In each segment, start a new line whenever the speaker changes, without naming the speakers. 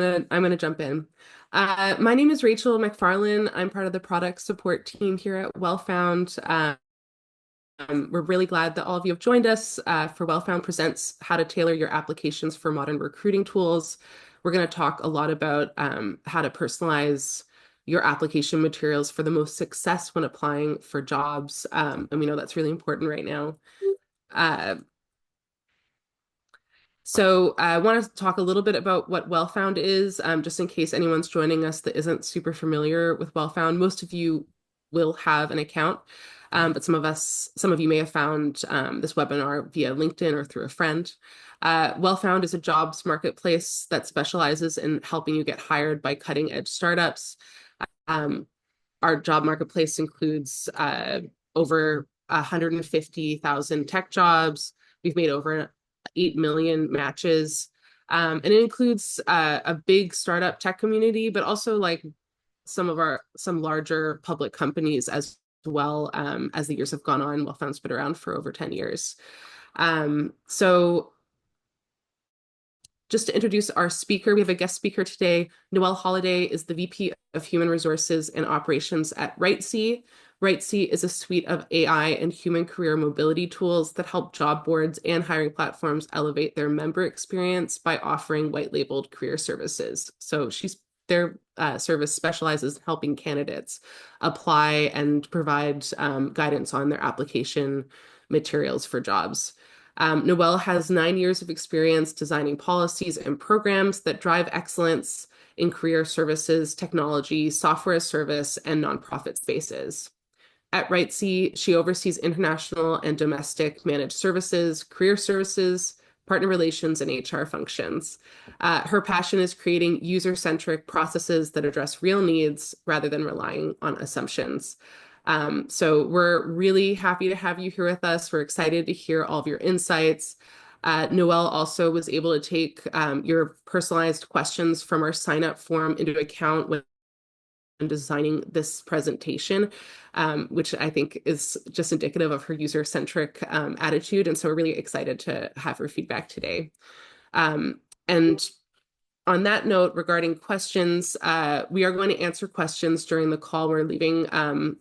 I'm gonna jump in. My name is Rachel McFarlane. I'm part of the product support team here at Wellfound. We're really glad that all of you have joined us for Wellfound Presents How to Tailor Your Applications for Modern Recruiting Tools. We're going to talk a lot about how to personalize your application materials for the most success when applying for jobs. And we know that's really important right now. Uh, So I want to talk a little bit about what Wellfound is, just in case anyone's joining us that isn't super familiar with Wellfound. Most of you will have an account, but some of you may have found this webinar via LinkedIn or through a friend. Wellfound is a jobs marketplace that specializes in helping you get hired by cutting edge startups. Um, our job marketplace includes over 150,000 tech jobs. We've made over 8 million matches. And it includes a big startup tech community, but also like some larger public companies as well. As the years have gone on, Wellfound's been around for over 10 years. So just to introduce our speaker, we have a guest speaker today. Noelle Holiday is the VP of Human Resources and Operations at WriteSea. WriteSea is a suite of AI and human career mobility tools that help job boards and hiring platforms elevate their member experience by offering white-labeled career services. So their service specializes in helping candidates apply and provide guidance on their application materials for jobs. Noelle has 9 years of experience designing policies and programs that drive excellence in career services, technology, software as service, and nonprofit spaces. At WriteSea, she oversees international and domestic managed services, career services, partner relations, and HR functions. Her passion is creating user-centric processes that address real needs rather than relying on assumptions. So we're really happy to have you here with us. We're excited to hear all of your insights. Noelle also was able to take your personalized questions from our sign-up form into account when designing this presentation, which I think is just indicative of her user-centric attitude. And so we're really excited to have her feedback today. And on that note, regarding questions, we are going to answer questions during the call. We're leaving an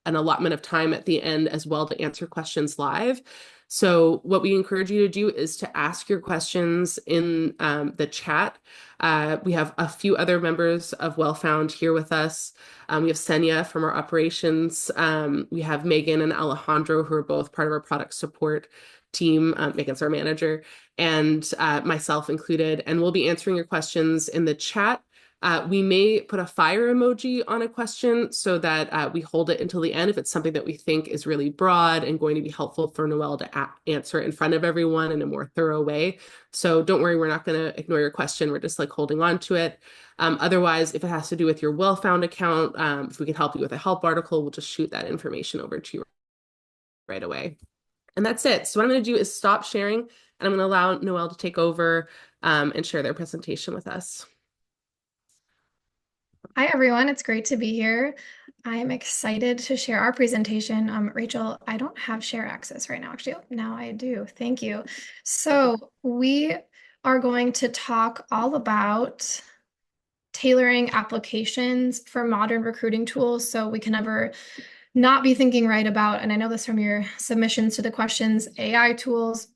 allotment of time at the end as well to answer questions live. So what we encourage you to do is to ask your questions in the chat. We have a few other members of Wellfound here with us. We have Senya from our operations. We have Megan and Alejandro, who are both part of our product support team. Megan's our manager, and myself included. And we'll be answering your questions in the chat. We may put a fire emoji on a question so that we hold it until the end if it's something that we think is really broad and going to be helpful for Noelle to answer in front of everyone in a more thorough way. So don't worry, we're not going to ignore your question. We're just like holding on to it. Otherwise, if it has to do with your Wellfound account, if we can help you with a help article, we'll just shoot that information over to you right away. And that's it. So what I'm going to do is stop sharing, and I'm going to allow Noelle to take over and share their presentation with us.
Hi, everyone. It's great to be here. I am excited to share our presentation. Rachel, I don't have share access right now. Actually, now I do. Thank you. So we are going to talk all about tailoring applications for modern recruiting tools so we can never not be thinking right about, and I know this from your submissions to the questions, AI tools,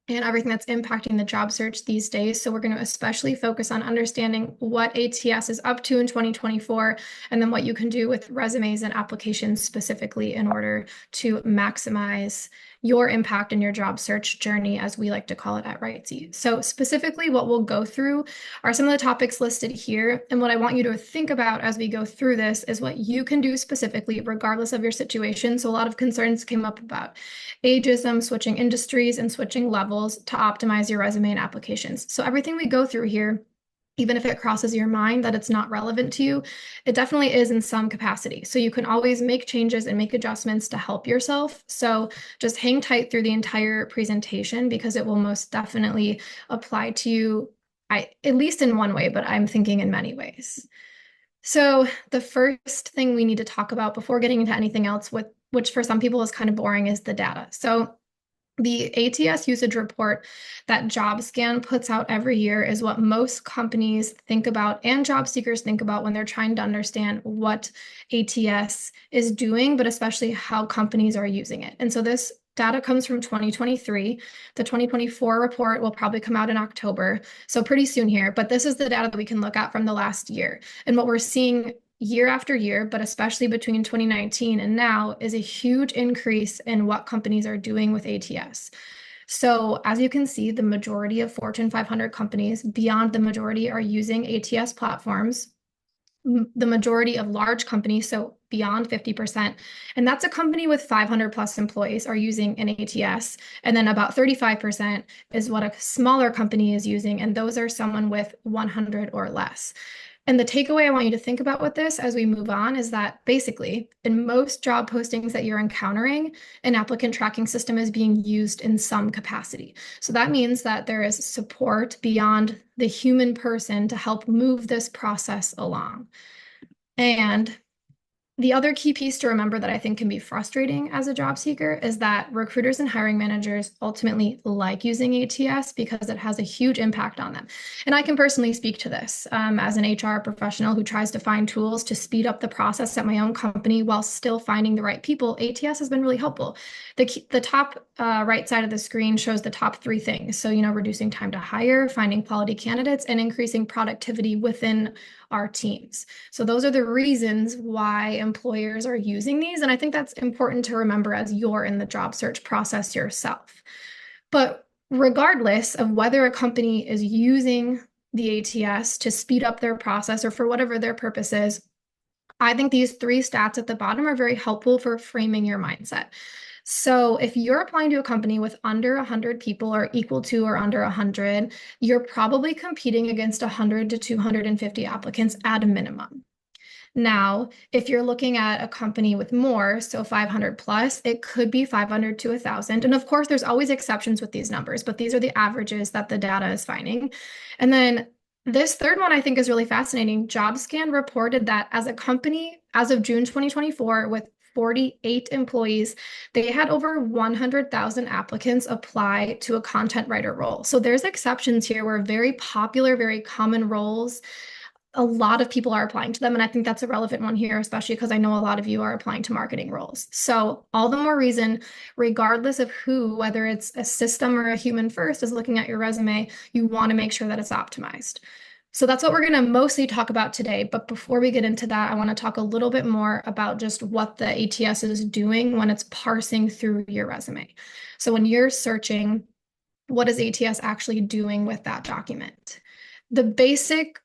and everything that's impacting the job search these days. So we're going to especially focus on understanding what ATS is up to in 2024, and then what you can do with resumes and applications specifically in order to maximize your impact in your job search journey, as we like to call it at WriteSea. So specifically what we'll go through are some of the topics listed here. And what I want you to think about as we go through this is what you can do specifically, regardless of your situation. So a lot of concerns came up about ageism, switching industries, and switching levels to optimize your resume and applications. So everything we go through here, even if it crosses your mind that it's not relevant to you, it definitely is in some capacity. So you can always make changes and make adjustments to help yourself. So just hang tight through the entire presentation because it will most definitely apply to you, at least in one way, but I'm thinking in many ways. So the first thing we need to talk about before getting into anything else, which for some people is kind of boring, is the data. So The ATS usage report that JobScan puts out every year is what most companies think about and job seekers think about when they're trying to understand what ATS is doing, but especially how companies are using it. And so this data comes from 2023. The 2024 report will probably come out in October, so pretty soon here. But this is the data that we can look at from the last year. And what we're seeing year after year, but especially between 2019 and now, is a huge increase in what companies are doing with ATS. So as you can see, the majority of Fortune 500 companies, beyond the majority, are using ATS platforms. The majority of large companies, so beyond 50%, and that's a company with 500 plus employees, are using an ATS. And then about 35% is what a smaller company is using, and those are someone with 100 or less. And the takeaway I want you to think about with this as we move on is that basically, in most job postings that you're encountering, an applicant tracking system is being used in some capacity. So that means that there is support beyond the human person to help move this process along. And the other key piece to remember that I think can be frustrating as a job seeker is that recruiters and hiring managers ultimately like using ATS because it has a huge impact on them. And I can personally speak to this as an HR professional who tries to find tools to speed up the process at my own company while still finding the right people. ATS has been really helpful. The top right side of the screen shows the top three things. So, reducing time to hire, finding quality candidates, and increasing productivity within our teams. So those are the reasons why employers are using these. And I think that's important to remember as you're in the job search process yourself. But regardless of whether a company is using the ATS to speed up their process or for whatever their purpose is, I think these three stats at the bottom are very helpful for framing your mindset. So if you're applying to a company with under 100 people or equal to or under 100, you're probably competing against 100 to 250 applicants at a minimum. Now, if you're looking at a company with more, so 500 plus, it could be 500 to 1,000. And of course, there's always exceptions with these numbers, but these are the averages that the data is finding. And then this third one I think is really fascinating. JobScan reported that as a company, as of June 2024, with 48 employees, they had over 100,000 applicants apply to a content writer role. So there's exceptions here where very popular, very common roles, a lot of people are applying to them. And I think that's a relevant one here, especially because I know a lot of you are applying to marketing roles. So all the more reason, regardless of who, whether it's a system or a human first, is looking at your resume, you want to make sure that it's optimized. So that's what we're going to mostly talk about today. But before we get into that, I want to talk a little bit more about just what the ATS is doing when it's parsing through your resume. So when you're searching, what is ATS actually doing with that document? The basic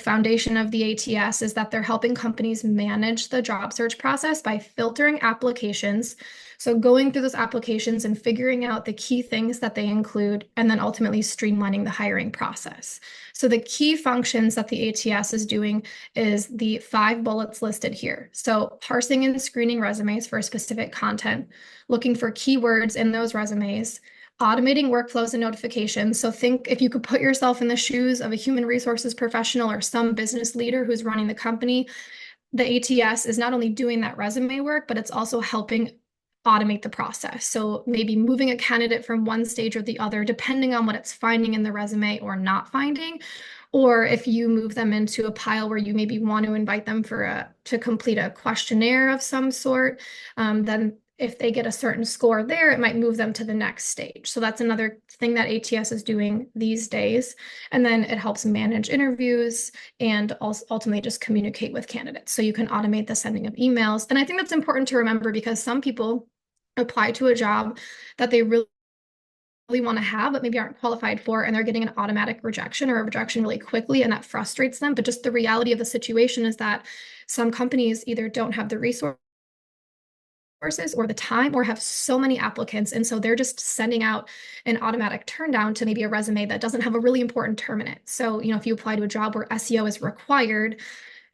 foundation of the ATS is that they're helping companies manage the job search process by filtering applications. So going through those applications and figuring out the key things that they include, and then ultimately streamlining the hiring process. So the key functions that the ATS is doing is the 5 bullets listed here. So parsing and screening resumes for specific content, looking for keywords in those resumes, automating workflows and notifications. So think if you could put yourself in the shoes of a human resources professional or some business leader who's running the company, the ATS is not only doing that resume work, but it's also helping automate the process. So maybe moving a candidate from one stage or the other, depending on what it's finding in the resume or not finding. Or if you move them into a pile where you maybe want to invite them to complete a questionnaire of some sort, then if they get a certain score there, it might move them to the next stage. So that's another thing that ATS is doing these days. And then it helps manage interviews and also ultimately just communicate with candidates. So you can automate the sending of emails. And I think that's important to remember because some people apply to a job that they really want to have, but maybe aren't qualified for, and they're getting an automatic rejection or a rejection really quickly, and that frustrates them. But just the reality of the situation is that some companies either don't have the resources or the time or have so many applicants. And so they're just sending out an automatic turn down to maybe a resume that doesn't have a really important term in it. So, if you apply to a job where SEO is required,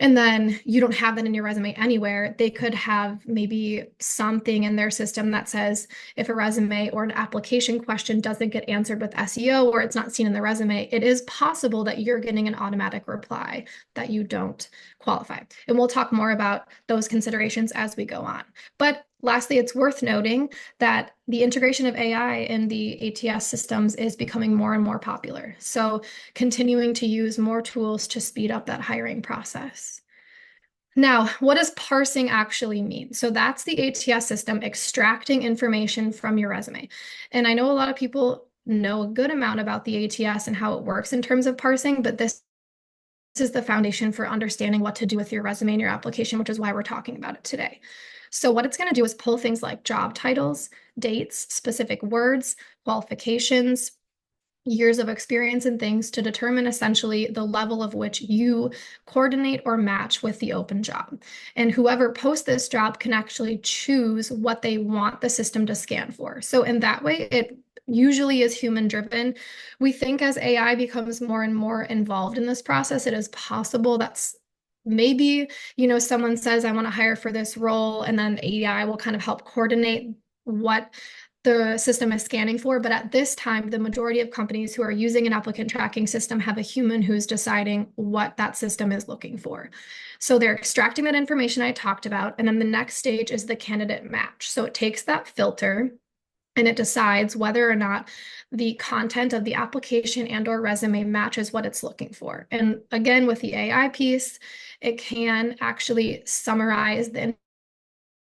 and then you don't have that in your resume anywhere, they could have maybe something in their system that says if a resume or an application question doesn't get answered with SEO or it's not seen in the resume, it is possible that you're getting an automatic reply that you don't qualify. And we'll talk more about those considerations as we go on. But Lastly, it's worth noting that the integration of AI in the ATS systems is becoming more and more popular. So continuing to use more tools to speed up that hiring process. Now, what does parsing actually mean? So that's the ATS system extracting information from your resume. And I know a lot of people know a good amount about the ATS and how it works in terms of parsing, but this is the foundation for understanding what to do with your resume and your application, which is why we're talking about it today. So what it's going to do is pull things like job titles, dates, specific words, qualifications, years of experience and things to determine essentially the level of which you coordinate or match with the open job. And whoever posts this job can actually choose what they want the system to scan for. So in that way, it usually is human driven. We think as AI becomes more and more involved in this process, it is possible that's maybe, someone says, I want to hire for this role, and then AI will kind of help coordinate what the system is scanning for. But at this time, the majority of companies who are using an applicant tracking system have a human who's deciding what that system is looking for. So they're extracting that information I talked about. And then the next stage is the candidate match. So it takes that filter and it decides whether or not the content of the application and or resume matches what it's looking for. And again, with the AI piece, it can actually summarize the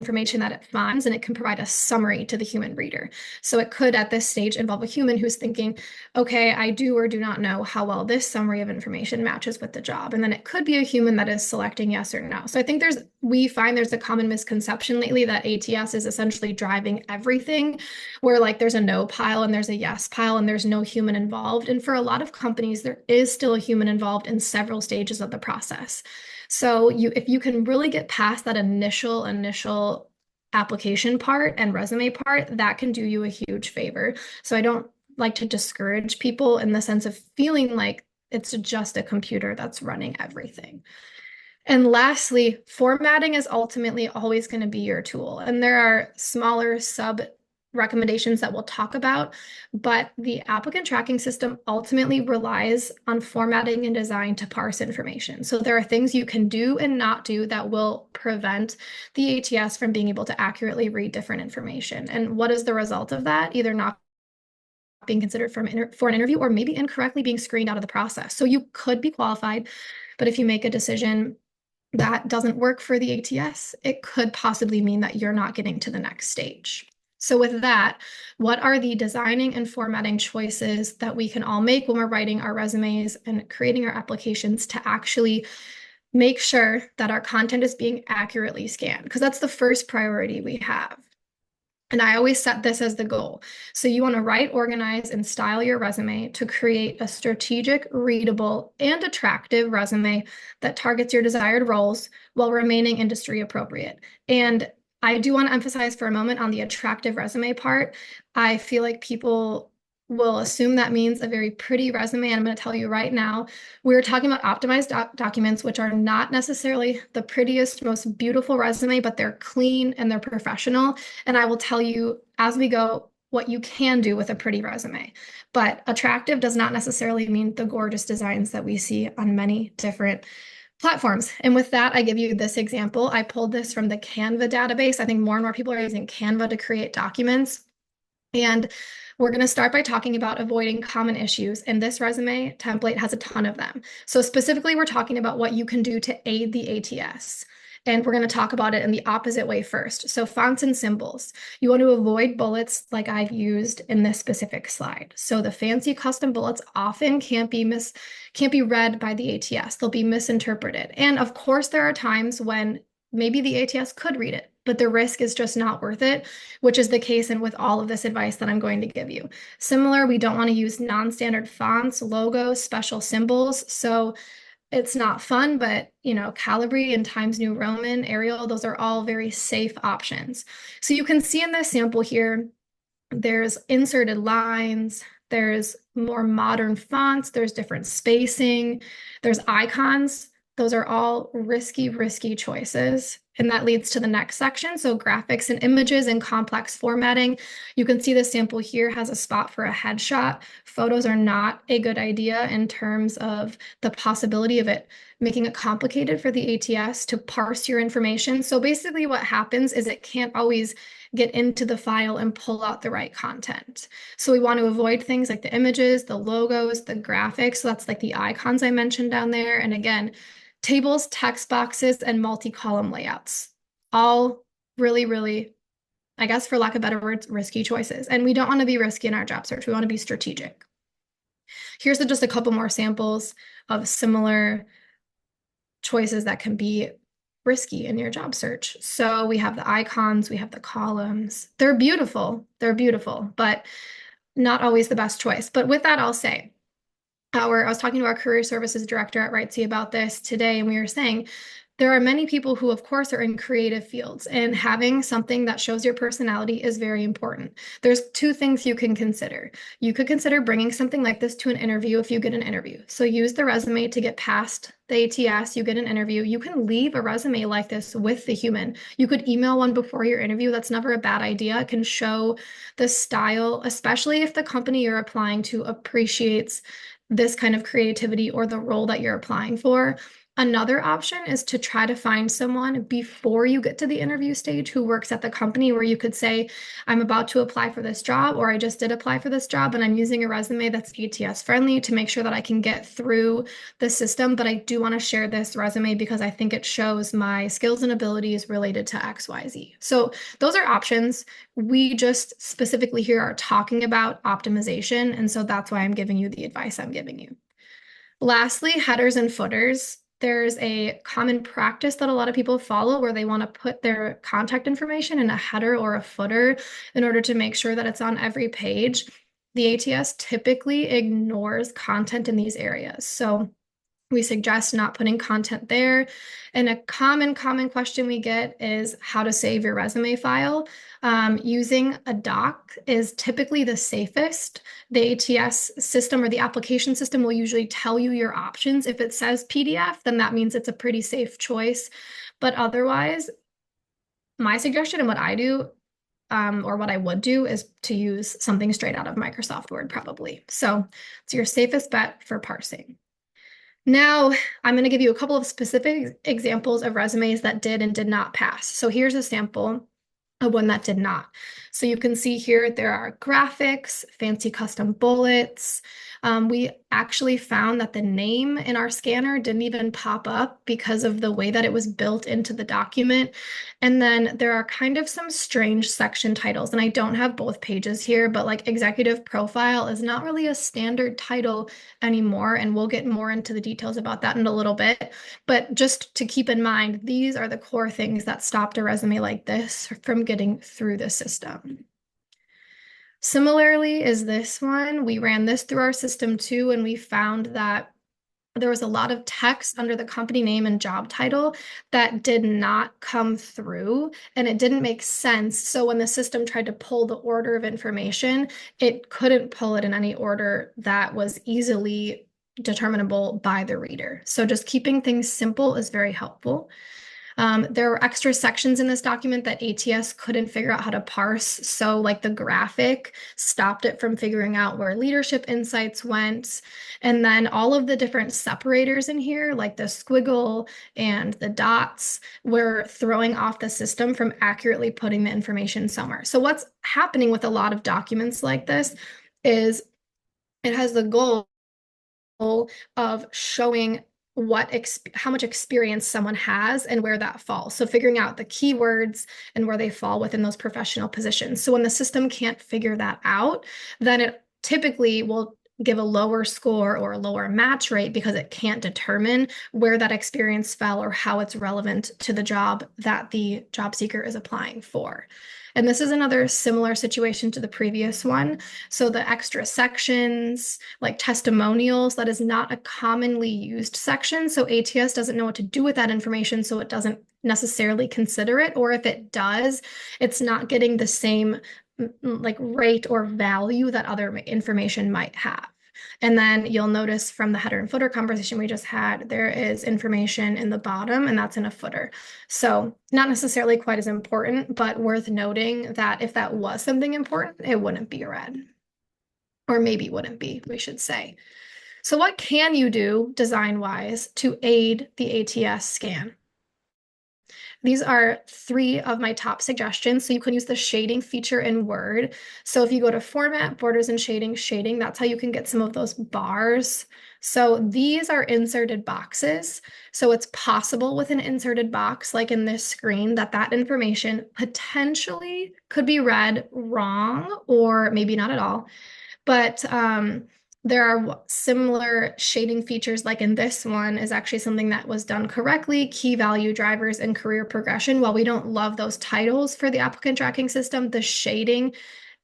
information that it finds, and it can provide a summary to the human reader. So it could at this stage involve a human who's thinking, okay, I do or do not know how well this summary of information matches with the job. And then it could be a human that is selecting yes or no. So I think we find there's a common misconception lately that ATS is essentially driving everything, where like there's a no pile and there's a yes pile and there's no human involved. And for a lot of companies, there is still a human involved in several stages of the process. So if you can really get past that initial application part and resume part, that can do you a huge favor. So I don't like to discourage people in the sense of feeling like it's just a computer that's running everything. And lastly, formatting is ultimately always going to be your tool. And there are smaller sub recommendations that we'll talk about, but the applicant tracking system ultimately relies on formatting and design to parse information. So there are things you can do and not do that will prevent the ATS from being able to accurately read different information. And what is the result of that? Either not being considered for an interview or maybe incorrectly being screened out of the process. So you could be qualified, but if you make a decision that doesn't work for the ATS, it could possibly mean that you're not getting to the next stage. So with that, what are the designing and formatting choices that we can all make when we're writing our resumes and creating our applications to actually make sure that our content is being accurately scanned? Because that's the first priority we have. And I always set this as the goal. So you want to write, organize, and style your resume to create a strategic, readable, and attractive resume that targets your desired roles while remaining industry appropriate. And I do want to emphasize for a moment on the attractive resume part. I feel like people will assume that means a very pretty resume. And I'm going to tell you right now, we're talking about optimized documents, which are not necessarily the prettiest, most beautiful resume, but they're clean and they're professional. And I will tell you as we go what you can do with a pretty resume. But attractive does not necessarily mean the gorgeous designs that we see on many different platforms. And with that, I give you this example. I pulled this from the Canva database. I think more and more people are using Canva to create documents. And we're going to start by talking about avoiding common issues. And this resume template has a ton of them. So specifically, we're talking about what you can do to aid the ATS. And we're going to talk about it in the opposite way first. So fonts and symbols. You want to avoid bullets like I've used in this specific slide. So the fancy custom bullets often can't be read by the ATS. They'll be misinterpreted. And of course, there are times when maybe the ATS could read it, but the risk is just not worth it, which is the case and with all of this advice that I'm going to give you. Similar, we don't want to use non-standard fonts, logos, special symbols. So it's not fun, but Calibri and Times New Roman, Arial, those are all very safe options. So you can see in this sample here, there's inserted lines, there's more modern fonts, there's different spacing, there's icons. Those are all risky, risky choices. And that leads to the next section. So graphics and images and complex formatting. You can see the sample here has a spot for a headshot. Photos are not a good idea in terms of the possibility of it making it complicated for the ATS to parse your information. So basically what happens is it can't always get into the file and pull out the right content. So we want to avoid things like the images, the logos, the graphics. So that's like the icons I mentioned down there. And again, tables, text boxes, and multi-column layouts. All really, really, I guess for lack of better words, risky choices. And we don't want to be risky in our job search. We want to be strategic. Here's just a couple more samples of similar choices that can be risky in your job search. So we have the icons, we have the columns. They're beautiful, but not always the best choice. But with that, I'll say, I was talking to our career services director at WriteSea about this today, and we were saying there are many people who, of course, are in creative fields, and having something that shows your personality is very important. There's two things you can consider. You could consider bringing something like this to an interview if you get an interview. So use the resume to get past the ATS, you get an interview. You can leave a resume like this with the human. You could email one before your interview. That's never a bad idea. It can show the style, especially if the company you're applying to appreciates this kind of creativity or the role that you're applying for. Another option is to try to find someone before you get to the interview stage who works at the company, where you could say, I'm about to apply for this job, or I just did apply for this job and I'm using a resume that's ATS friendly to make sure that I can get through the system. But I do want to share this resume because I think it shows my skills and abilities related to XYZ. So those are options. We just specifically here are talking about optimization. And so that's why I'm giving you the advice I'm giving you. Lastly, headers and footers. There's a common practice that a lot of people follow where they want to put their contact information in a header or a footer in order to make sure that it's on every page. The ATS typically ignores content in these areas. So we suggest not putting content there. And a common question we get is how to save your resume file. Using a doc is typically the safest. The ATS system or the application system will usually tell you your options. If it says PDF, then that means it's a pretty safe choice. But otherwise, my suggestion and what I do, or what I would do, is to use something straight out of Microsoft Word, probably. So it's your safest bet for parsing. Now, I'm going to give you a couple of specific examples of resumes that did and did not pass. So here's a sample of one that did not. So you can see here there are graphics, fancy custom bullets. We actually found that the name in our scanner didn't even pop up because of the way that it was built into the document. And then there are kind of some strange section titles, and I don't have both pages here, but like executive profile is not really a standard title anymore, and we'll get more into the details about that in a little bit. But just to keep in mind, these are the core things that stopped a resume like this from getting through the system. Similarly is this one. We ran this through our system too, and we found that there was a lot of text under the company name and job title that did not come through, and it didn't make sense. So when the system tried to pull the order of information, it couldn't pull it in any order that was easily determinable by the reader. So just keeping things simple is very helpful. There were extra sections in this document that ATS couldn't figure out how to parse. So like the graphic stopped it from figuring out where leadership insights went. And then all of the different separators in here, like the squiggle and the dots, were throwing off the system from accurately putting the information somewhere. So what's happening with a lot of documents like this is it has the goal of showing how much experience someone has and where that falls. So figuring out the keywords and where they fall within those professional positions. So when the system can't figure that out, then it typically will give a lower score or a lower match rate because it can't determine where that experience fell or how it's relevant to the job that the job seeker is applying for. And this is another similar situation to the previous one. So the extra sections, like testimonials, that is not a commonly used section. So ATS doesn't know what to do with that information, so it doesn't necessarily consider it. Or if it does, it's not getting the same like rate or value that other information might have. And then you'll notice from the header and footer conversation we just had, there is information in the bottom, and that's in a footer. So not necessarily quite as important, but worth noting that if that was something important, it wouldn't be read. Or maybe wouldn't be, we should say. So what can you do design-wise to aid the ATS scan? These are 3 of my top suggestions. So you can use the shading feature in Word. So if you go to Format, Borders and Shading, that's how you can get some of those bars. So these are inserted boxes. So it's possible with an inserted box, like in this screen, that information potentially could be read wrong or maybe not at all. But there are similar shading features, like in this one is actually something that was done correctly, key value drivers and career progression. While we don't love those titles for the applicant tracking system, the shading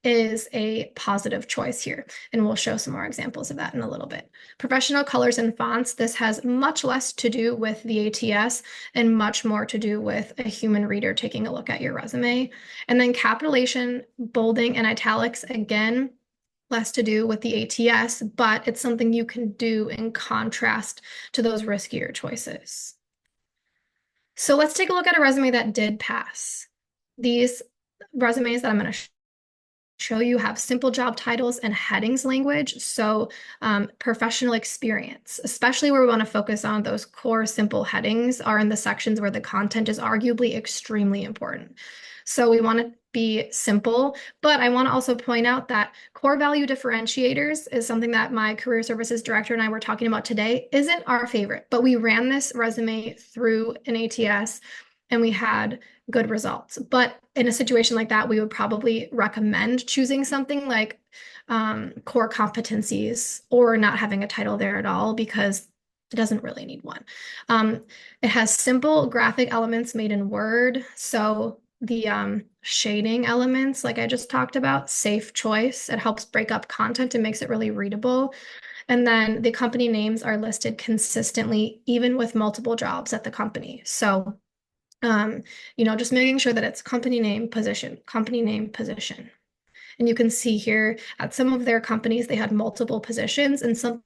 is a positive choice here. And we'll show some more examples of that in a little bit. Professional colors and fonts. This has much less to do with the ATS and much more to do with a human reader taking a look at your resume. And then capitalization, bolding, and italics, again, less to do with the ATS, but it's something you can do in contrast to those riskier choices. So let's take a look at a resume that did pass. These resumes that I'm going to show you have simple job titles and headings language. So professional experience, especially where we want to focus on those core simple headings, are in the sections where the content is arguably extremely important. So we want to be simple, but I want to also point out that core value differentiators is something that my career services director and I were talking about today. Isn't our favorite, but we ran this resume through an ATS and we had good results. But in a situation like that, we would probably recommend choosing something like core competencies or not having a title there at all, because it doesn't really need one. It has simple graphic elements made in Word. So the shading elements, like I just talked about, safe choice. It helps break up content and makes it really readable. And then the company names are listed consistently, even with multiple jobs at the company. So just making sure that it's company name, position, company name, position. And you can see here at some of their companies, they had multiple positions, and something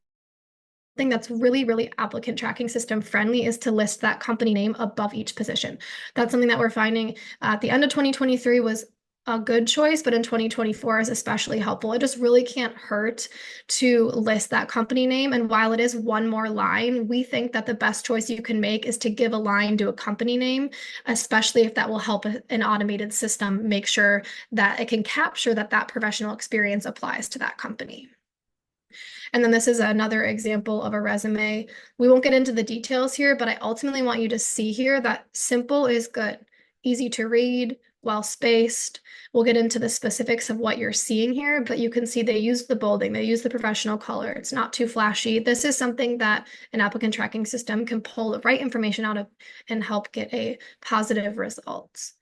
that's really, really applicant tracking system friendly is to list that company name above each position. That's something that we're finding at the end of 2023 was a good choice, but in 2024 is especially helpful. It just really can't hurt to list that company name. And while it is one more line, we think that the best choice you can make is to give a line to a company name, especially if that will help an automated system make sure that it can capture that professional experience applies to that company. And then this is another example of a resume. We won't get into the details here, but I ultimately want you to see here that simple is good, easy to read, well spaced. We'll get into the specifics of what you're seeing here, but you can see they use the bolding, they use the professional color. It's not too flashy. This is something that an applicant tracking system can pull the right information out of and help get a positive result.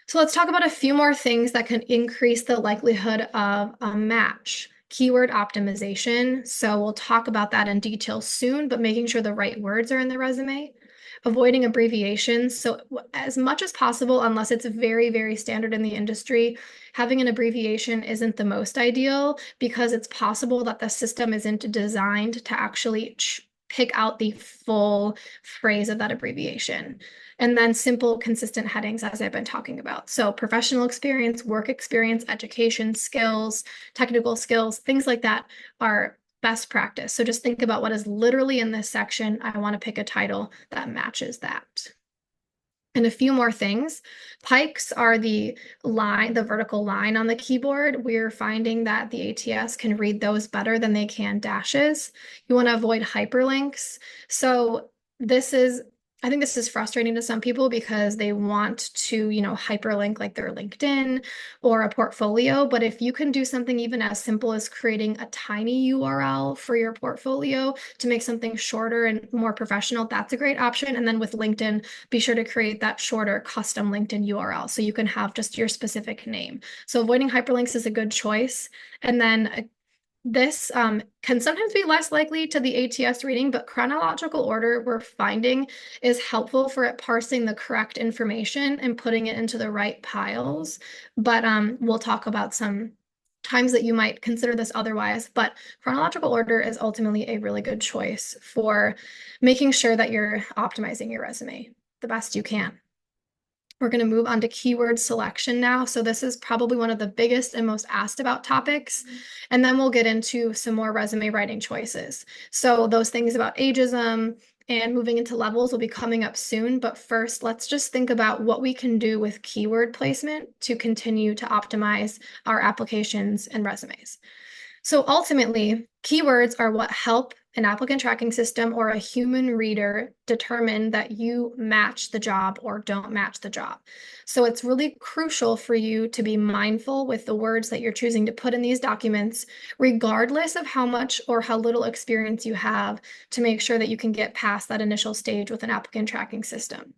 So let's talk about a few more things that can increase the likelihood of a match. Keyword optimization. So we'll talk about that in detail soon, but making sure the right words are in the resume. Avoiding abbreviations. So as much as possible, unless it's very, very standard in the industry, having an abbreviation isn't the most ideal, because it's possible that the system isn't designed to actually pick out the full phrase of that abbreviation. And then simple, consistent headings, as I've been talking about. So professional experience, work experience, education, skills, technical skills, things like that are best practice. So just think about what is literally in this section. I want to pick a title that matches that. And a few more things. Pikes are the line, the vertical line on the keyboard. We're finding that the ATS can read those better than they can dashes. You want to avoid hyperlinks. So I think this is frustrating to some people because they want to, hyperlink like their LinkedIn or a portfolio. But if you can do something even as simple as creating a tiny URL for your portfolio to make something shorter and more professional, that's a great option. And then with LinkedIn, be sure to create that shorter custom LinkedIn URL so you can have just your specific name. So avoiding hyperlinks is a good choice. And then this can sometimes be less likely to the ATS reading, but chronological order we're finding is helpful for it parsing the correct information and putting it into the right piles. But we'll talk about some times that you might consider this otherwise, but chronological order is ultimately a really good choice for making sure that you're optimizing your resume the best you can. We're going to move on to keyword selection now. So this is probably one of the biggest and most asked about topics. And then we'll get into some more resume writing choices. So those things about ageism and moving into levels will be coming up soon. But first, let's just think about what we can do with keyword placement to continue to optimize our applications and resumes. So ultimately, keywords are what help an applicant tracking system or a human reader determine that you match the job or don't match the job. So it's really crucial for you to be mindful with the words that you're choosing to put in these documents, regardless of how much or how little experience you have, to make sure that you can get past that initial stage with an applicant tracking system.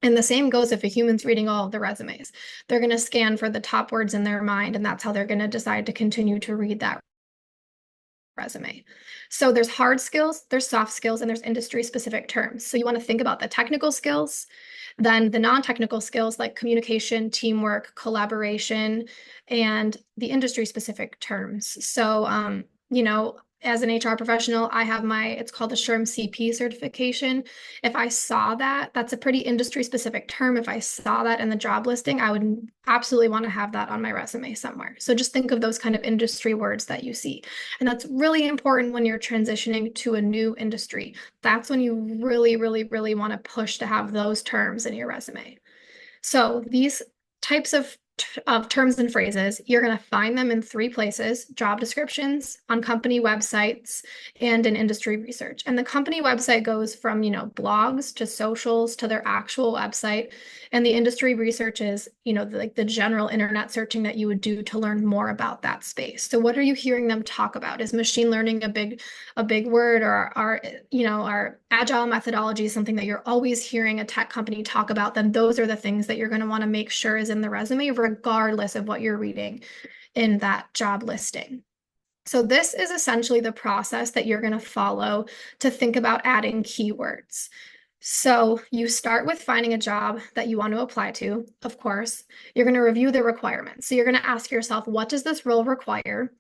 And the same goes if a human's reading all of the resumes. They're going to scan for the top words in their mind, and that's how they're going to decide to continue to read that resume. So there's hard skills, there's soft skills, and there's industry specific terms. So you want to think about the technical skills, then the non-technical skills like communication, teamwork, collaboration, and the industry specific terms. So, as an HR professional, I have it's called the SHRM CP certification. If I saw that, that's a pretty industry specific term. If I saw that in the job listing, I would absolutely want to have that on my resume somewhere. So just think of those kind of industry words that you see. And that's really important when you're transitioning to a new industry. That's when you really, really, really want to push to have those terms in your resume. So these types of terms and phrases, you're going to find them in three places: job descriptions, on company websites, and in industry research. And the company website goes from, blogs to socials to their actual website. And the industry research is, like the general internet searching that you would do to learn more about that space. So what are you hearing them talk about? Is machine learning a big word, or our agile methodology is something that you're always hearing a tech company talk about? Then those are the things that you're going to want to make sure is in the resume, regardless of what you're reading in that job listing. So this is essentially the process that you're going to follow to think about adding keywords. So you start with finding a job that you want to apply to, of course. You're going to review the requirements. So you're going to ask yourself, what does this role require?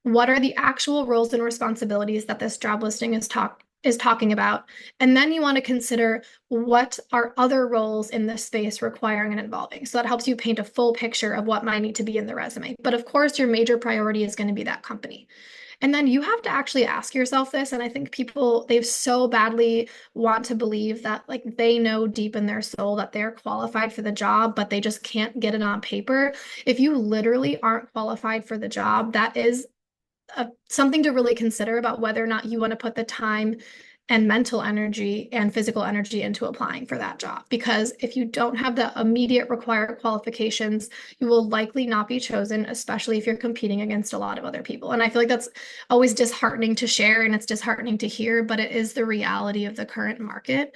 What are the actual roles and responsibilities that this job listing is talking about? And then you want to consider, what are other roles in this space requiring and involving? So that helps you paint a full picture of what might need to be in the resume. But of course, your major priority is going to be that company. And then you have to actually ask yourself this. And I think people, they've so badly want to believe that like they know deep in their soul that they're qualified for the job, but they just can't get it on paper. If you literally aren't qualified for the job, that is something to really consider about whether or not you want to put the time and mental energy and physical energy into applying for that job. Because if you don't have the immediate required qualifications, you will likely not be chosen, especially if you're competing against a lot of other people. And I feel like that's always disheartening to share, and it's disheartening to hear, but it is the reality of the current market.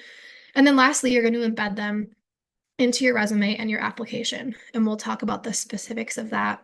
And then lastly, you're going to embed them into your resume and your application. And we'll talk about the specifics of that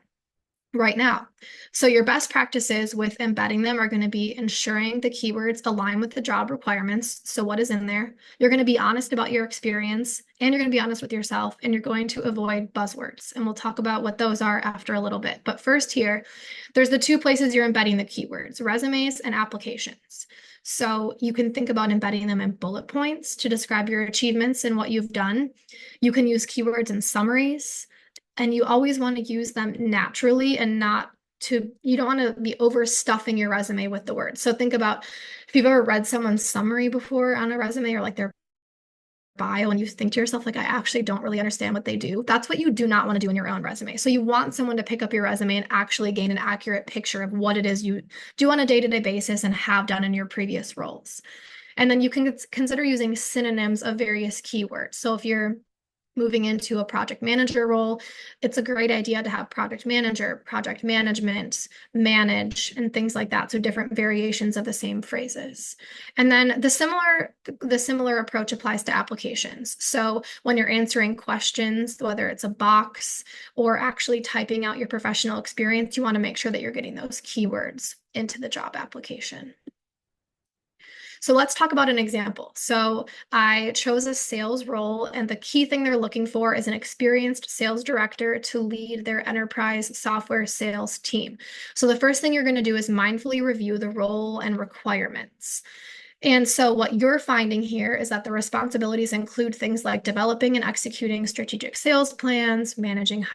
right now. So your best practices with embedding them are going to be ensuring the keywords align with the job requirements. So what is in there? You're going to be honest about your experience, and you're going to be honest with yourself, and you're going to avoid buzzwords. And we'll talk about what those are after a little bit. But first here, there's the two places you're embedding the keywords: resumes and applications. So you can think about embedding them in bullet points to describe your achievements and what you've done. You can use keywords in summaries. And you always want to use them naturally and you don't want to be overstuffing your resume with the words. So think about if you've ever read someone's summary before on a resume, or like their bio, and you think to yourself, like, I actually don't really understand what they do. That's what you do not want to do in your own resume. So you want someone to pick up your resume and actually gain an accurate picture of what it is you do on a day-to-day basis and have done in your previous roles. And then you can consider using synonyms of various keywords. So if you're moving into a project manager role, it's a great idea to have project manager, project management, manage, and things like that. So different variations of the same phrases. And then the similar approach applies to applications. So when you're answering questions, whether it's a box or actually typing out your professional experience, you want to make sure that you're getting those keywords into the job application. So let's talk about an example. So I chose a sales role, and the key thing they're looking for is an experienced sales director to lead their enterprise software sales team. So the first thing you're going to do is mindfully review the role and requirements. And so what you're finding here is that the responsibilities include things like developing and executing strategic sales plans, managing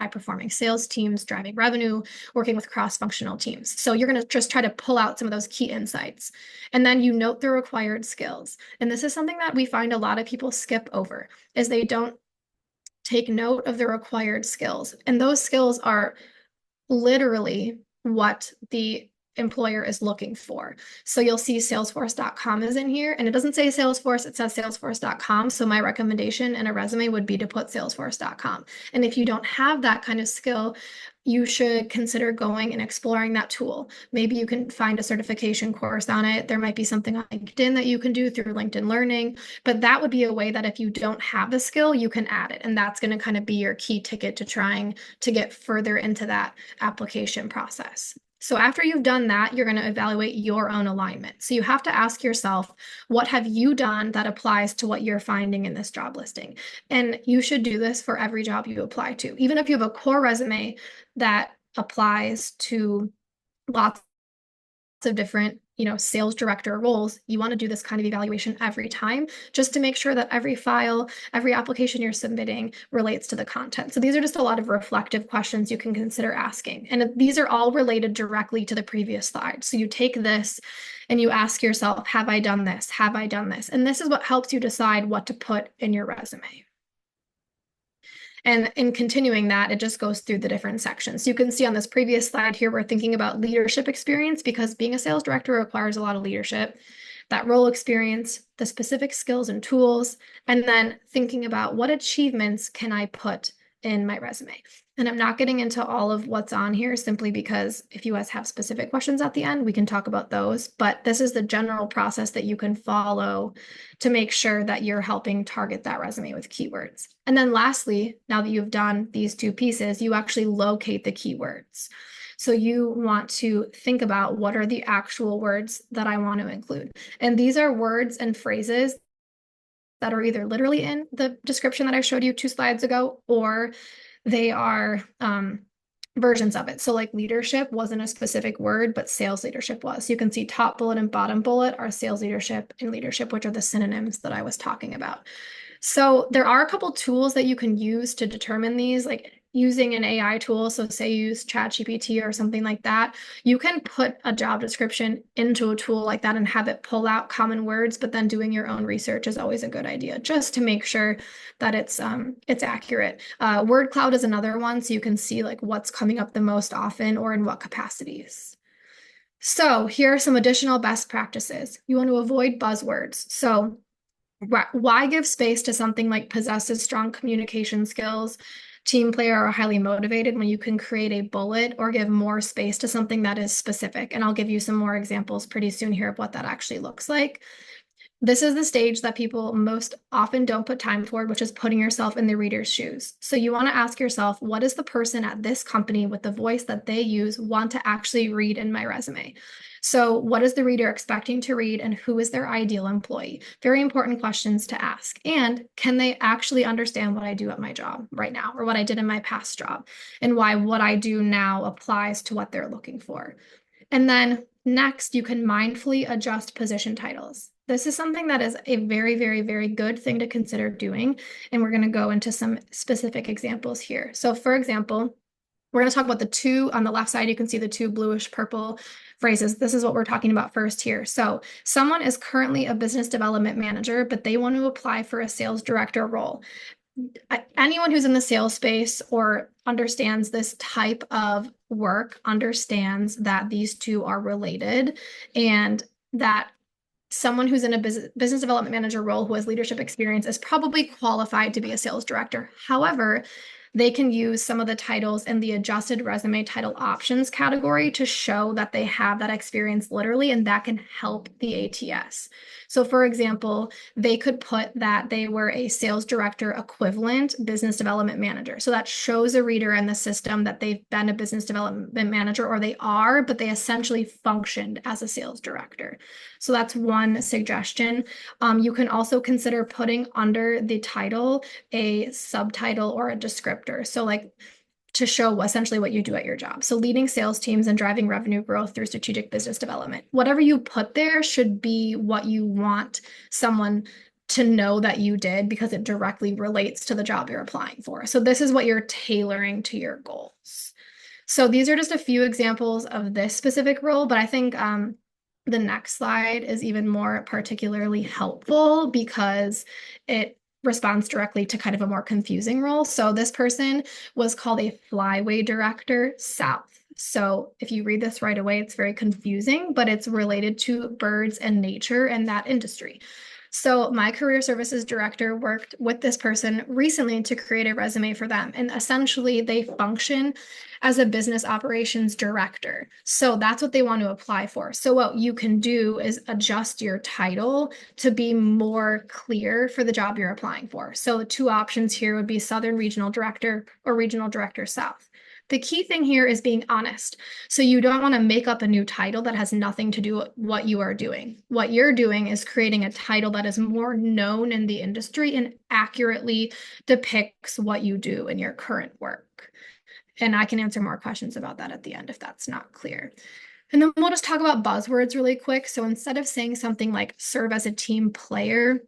high-performing sales teams, driving revenue, working with cross-functional teams. So you're going to just try to pull out some of those key insights. And then you note the required skills. And this is something that we find a lot of people skip over, is they don't take note of the required skills. And those skills are literally what the employer is looking for. So you'll see salesforce.com is in here, and it doesn't say Salesforce, it says salesforce.com. So my recommendation in a resume would be to put salesforce.com. And if you don't have that kind of skill, you should consider going and exploring that tool. Maybe you can find a certification course on it. There might be something on LinkedIn that you can do through LinkedIn Learning, but that would be a way that if you don't have the skill, you can add it. And that's going to kind of be your key ticket to trying to get further into that application process. So after you've done that, you're going to evaluate your own alignment. So you have to ask yourself, what have you done that applies to what you're finding in this job listing? And you should do this for every job you apply to. Even if you have a core resume that applies to lots of different, sales director roles, you want to do this kind of evaluation every time, just to make sure that every file, every application you're submitting relates to the content. So these are just a lot of reflective questions you can consider asking. And these are all related directly to the previous slide. So you take this and you ask yourself, have I done this? Have I done this? And this is what helps you decide what to put in your resume. And in continuing that, it just goes through the different sections. You can see on this previous slide here, we're thinking about leadership experience, because being a sales director requires a lot of leadership, that role experience, the specific skills and tools, and then thinking about what achievements can I put in my resume. And I'm not getting into all of what's on here simply because if you guys have specific questions at the end, we can talk about those. But this is the general process that you can follow to make sure that you're helping target that resume with keywords. And then lastly, now that you've done these two pieces, you actually locate the keywords. So you want to think about, what are the actual words that I want to include? And these are words and phrases that are either literally in the description that I showed you 2 slides ago, or they are versions of it. So like leadership wasn't a specific word, but sales leadership was. You can see top bullet and bottom bullet are sales leadership and leadership, which are the synonyms that I was talking about. So there are a couple tools that you can use to determine these, like using an AI tool. So say you use ChatGPT or something like that. You can put a job description into a tool like that and have it pull out common words, but then doing your own research is always a good idea, just to make sure that it's accurate. Word cloud is another one, so you can see like what's coming up the most often or in what capacities. So here are some additional best practices. You want to avoid buzzwords. So why give space to something like possesses strong communication skills, team player, or highly motivated, when you can create a bullet or give more space to something that is specific? And I'll give you some more examples pretty soon here of what that actually looks like. This is the stage that people most often don't put time toward, which is putting yourself in the reader's shoes. So you want to ask yourself, what does the person at this company with the voice that they use want to actually read in my resume? So what is the reader expecting to read, and who is their ideal employee? Very important questions to ask. And can they actually understand what I do at my job right now, or what I did in my past job, and why what I do now applies to what they're looking for? And then next, you can mindfully adjust position titles. This is something that is a very, very, very good thing to consider doing. And we're going to go into some specific examples here. So for example, we're going to talk about the two on the left side. You can see the two bluish purple phrases. This is what we're talking about first here. So someone is currently a business development manager, but they want to apply for a sales director role. Anyone who's in the sales space or understands this type of work understands that these two are related, and that someone who's in a business development manager role who has leadership experience is probably qualified to be a sales director. However, they can use some of the titles in the adjusted resume title options category to show that they have that experience literally, and that can help the ATS. So for example, they could put that they were a sales director equivalent business development manager. So that shows a reader in the system that they've been a business development manager, or they are, but they essentially functioned as a sales director. So that's one suggestion. You can also consider putting under the title a subtitle or a descriptor. So like to show essentially what you do at your job. So leading sales teams and driving revenue growth through strategic business development. Whatever you put there should be what you want someone to know that you did, because it directly relates to the job you're applying for. So this is what you're tailoring to your goals. So these are just a few examples of this specific role, but I think the next slide is even more particularly helpful because it responds directly to kind of a more confusing role. So this person was called a flyway director south. So if you read this right away, it's very confusing, but it's related to birds and nature and that industry. So my career services director worked with this person recently to create a resume for them. And essentially they function as a business operations director. So that's what they want to apply for. So what you can do is adjust your title to be more clear for the job you're applying for. So the two options here would be Southern Regional Director or Regional Director South. The key thing here is being honest. So you don't want to make up a new title that has nothing to do with what you are doing. What you're doing is creating a title that is more known in the industry and accurately depicts what you do in your current work. And I can answer more questions about that at the end if that's not clear. And then we'll just talk about buzzwords really quick. So instead of saying something like serve as a team player,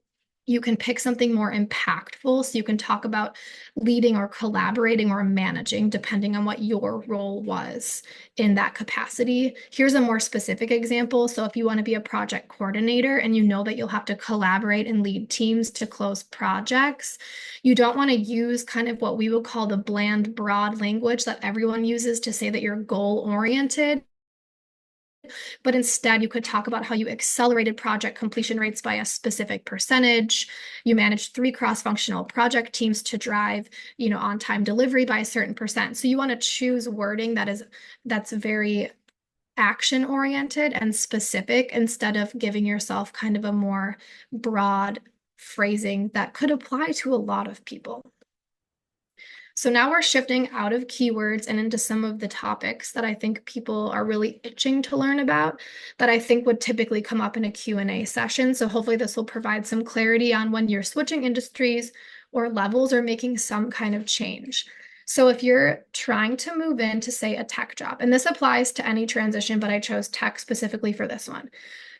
you can pick something more impactful. So you can talk about leading or collaborating or managing, depending on what your role was in that capacity. Here's a more specific example. So if you want to be a project coordinator and you know that you'll have to collaborate and lead teams to close projects, you don't want to use kind of what we would call the bland, broad language that everyone uses to say that you're goal-oriented. But instead you could talk about how you accelerated project completion rates by a specific percentage. You managed 3 cross-functional project teams to drive, on-time delivery by a certain percent. So you want to choose wording that's very action-oriented and specific instead of giving yourself kind of a more broad phrasing that could apply to a lot of people. So now we're shifting out of keywords and into some of the topics that I think people are really itching to learn about that I think would typically come up in a Q&A session. So hopefully this will provide some clarity on when you're switching industries or levels or making some kind of change. So if you're trying to move into, say, a tech job, and this applies to any transition, but I chose tech specifically for this one,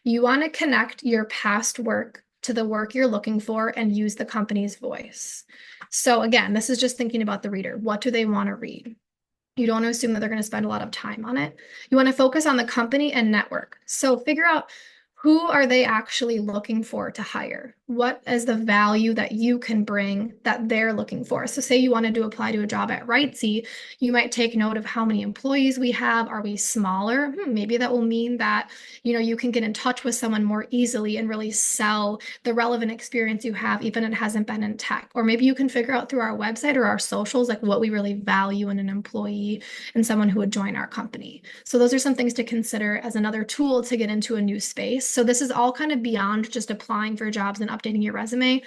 you want to connect your past work to the work you're looking for and use the company's voice. So again, this is just thinking about the reader. What do they want to read? You don't want to assume that they're going to spend a lot of time on it. You want to focus on the company and network. So figure out, who are they actually looking for to hire? What is the value that you can bring that they're looking for? So say you wanted to apply to a job at WriteSea, you might take note of how many employees we have. Are we smaller? Maybe that will mean that, you can get in touch with someone more easily and really sell the relevant experience you have, even if it hasn't been in tech. Or maybe you can figure out through our website or our socials, like what we really value in an employee and someone who would join our company. So those are some things to consider as another tool to get into a new space. So this is all kind of beyond just applying for jobs and updating your resume.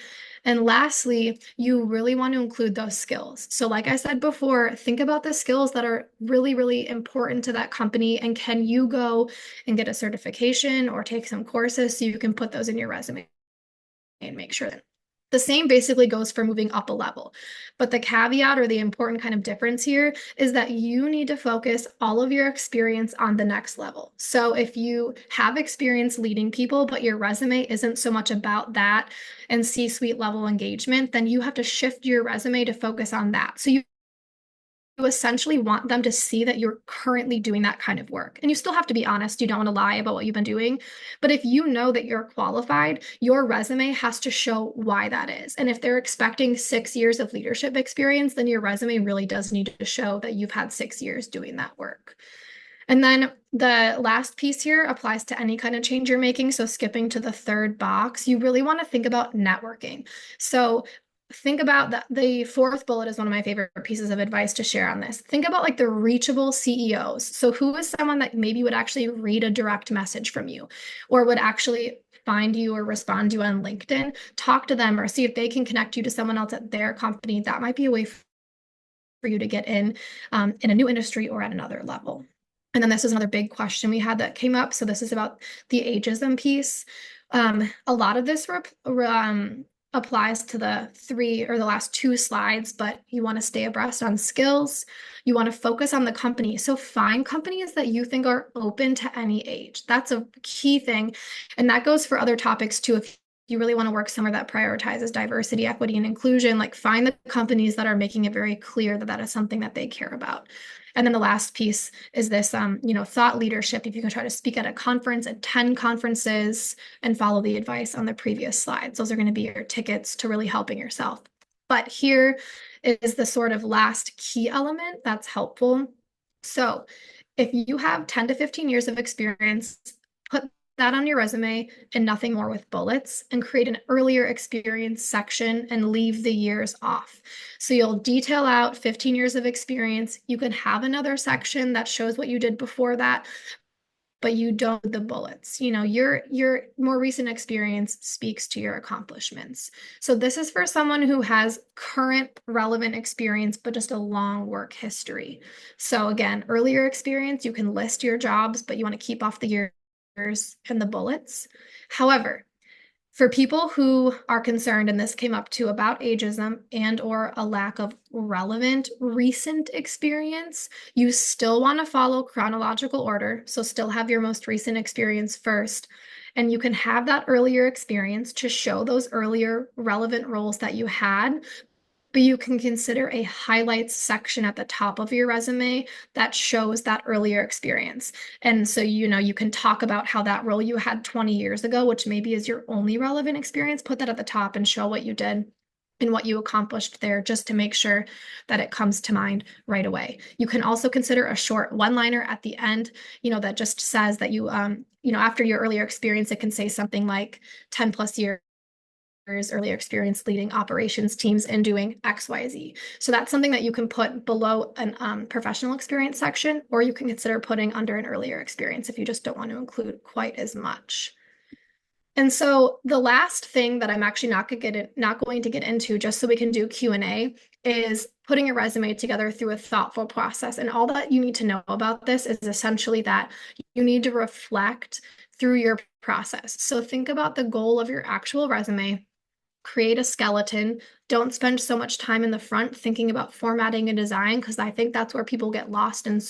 And lastly, you really want to include those skills. So like I said before, think about the skills that are really, really important to that company. And can you go and get a certification or take some courses so you can put those in your resume and make sure that the same basically goes for moving up a level. But the caveat or the important kind of difference here is that you need to focus all of your experience on the next level. So if you have experience leading people, but your resume isn't so much about that and C-suite level engagement, then you have to shift your resume to focus on that. So you essentially want them to see that you're currently doing that kind of work. And you still have to be honest. You don't want to lie about what you've been doing. But if you know that you're qualified, your resume has to show why that is. And if they're expecting 6 years of leadership experience, then your resume really does need to show that you've had 6 years doing that work. And then the last piece here applies to any kind of change you're making. So skipping to the third box, you really want to think about networking. So think about the fourth bullet is one of my favorite pieces of advice to share on this. Think about like the reachable CEOs. So who is someone that maybe would actually read a direct message from you or would actually find you or respond to you on LinkedIn? Talk to them or see if they can connect you to someone else at their company. That might be a way for you to get in a new industry or at another level. And then this is another big question we had that came up. So this is about the ageism piece. A lot of this applies to the three or the last two slides, but you want to stay abreast on skills. You want to focus on the company. So find companies that you think are open to any age. That's a key thing. And that goes for other topics too. If you really want to work somewhere that prioritizes diversity, equity, and inclusion, like find the companies that are making it very clear that that is something that they care about. And then the last piece is this, thought leadership. If you can try to speak at a conference, attend conferences, and follow the advice on the previous slides, those are going to be your tickets to really helping yourself. But here is the sort of last key element that's helpful. So if you have 10 to 15 years of experience, put that on your resume and nothing more with bullets, and create an earlier experience section and leave the years off. So you'll detail out 15 years of experience. You can have another section that shows what you did before that, but you don't the bullets. Your more recent experience speaks to your accomplishments. So this is for someone who has current relevant experience, but just a long work history. So again, earlier experience, you can list your jobs, but you want to keep off the years and the bullets. However, for people who are concerned, and this came up too about ageism and or a lack of relevant recent experience, you still want to follow chronological order. So still have your most recent experience first. And you can have that earlier experience to show those earlier relevant roles that you had, but you can consider a highlights section at the top of your resume that shows that earlier experience. And so, you can talk about how that role you had 20 years ago, which maybe is your only relevant experience, put that at the top and show what you did and what you accomplished there, just to make sure that it comes to mind right away. You can also consider a short one-liner at the end, that just says that after your earlier experience, it can say something like 10 plus years earlier experience leading operations teams and doing XYZ. So that's something that you can put below an professional experience section, or you can consider putting under an earlier experience if you just don't want to include quite as much. And so the last thing that I'm actually not going to get into, just so we can do Q&A, is putting a resume together through a thoughtful process. And all that you need to know about this is essentially that you need to reflect through your process. So think about the goal of your actual resume. Create a skeleton. Don't spend so much time in the front thinking about formatting and design, because I think that's where people get lost and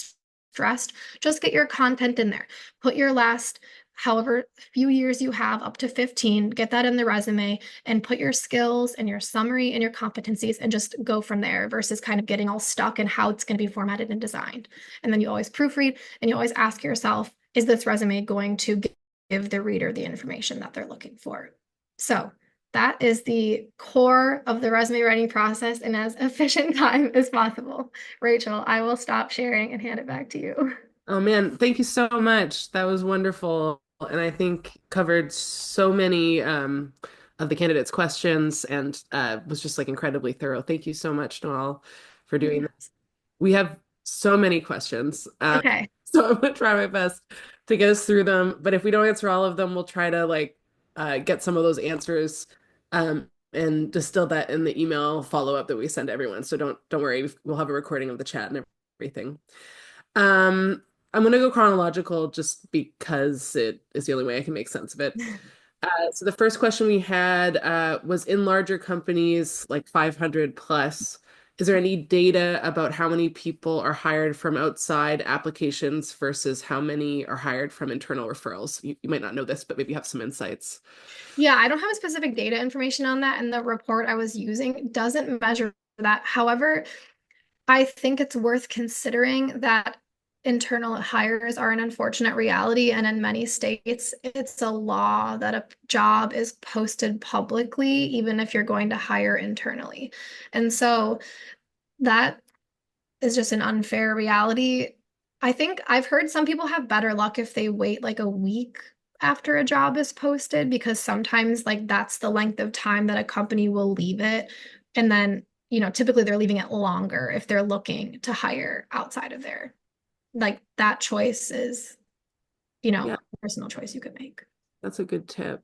stressed. Just get your content in there. Put your last however few years you have, up to 15, get that in the resume and put your skills and your summary and your competencies and just go from there, versus kind of getting all stuck in how it's going to be formatted and designed. And then you always proofread and you always ask yourself, is this resume going to give the reader the information that they're looking for? So that is the core of the resume writing process in as efficient time as possible. Rachel, I will stop sharing and hand it back to you.
Oh man, thank you so much. That was wonderful. And I think covered so many of the candidates' questions and was just like incredibly thorough. Thank you so much, Noelle, for doing this. We have so many questions.
Okay.
So I'm gonna try my best to get us through them. But if we don't answer all of them, we'll try to get some of those answers and distill that in the email follow-up that we send to everyone. So don't worry, we'll have a recording of the chat and everything. I'm going to go chronological just because it is the only way I can make sense of it. So the first question we had was, in larger companies like 500 plus, is there any data about how many people are hired from outside applications versus how many are hired from internal referrals? You might not know this, but maybe you have some insights.
Yeah, I don't have a specific data information on that, and the report I was using doesn't measure that. However, I think it's worth considering that internal hires are an unfortunate reality, and in many states, it's a law that a job is posted publicly, even if you're going to hire internally. And so that is just an unfair reality. I think I've heard some people have better luck if they wait like a week after a job is posted, because sometimes like that's the length of time that a company will leave it And then, typically they're leaving it longer if they're looking to hire outside of there. Like that choice is,
Yeah,
a personal choice you could make.
that's a good tip.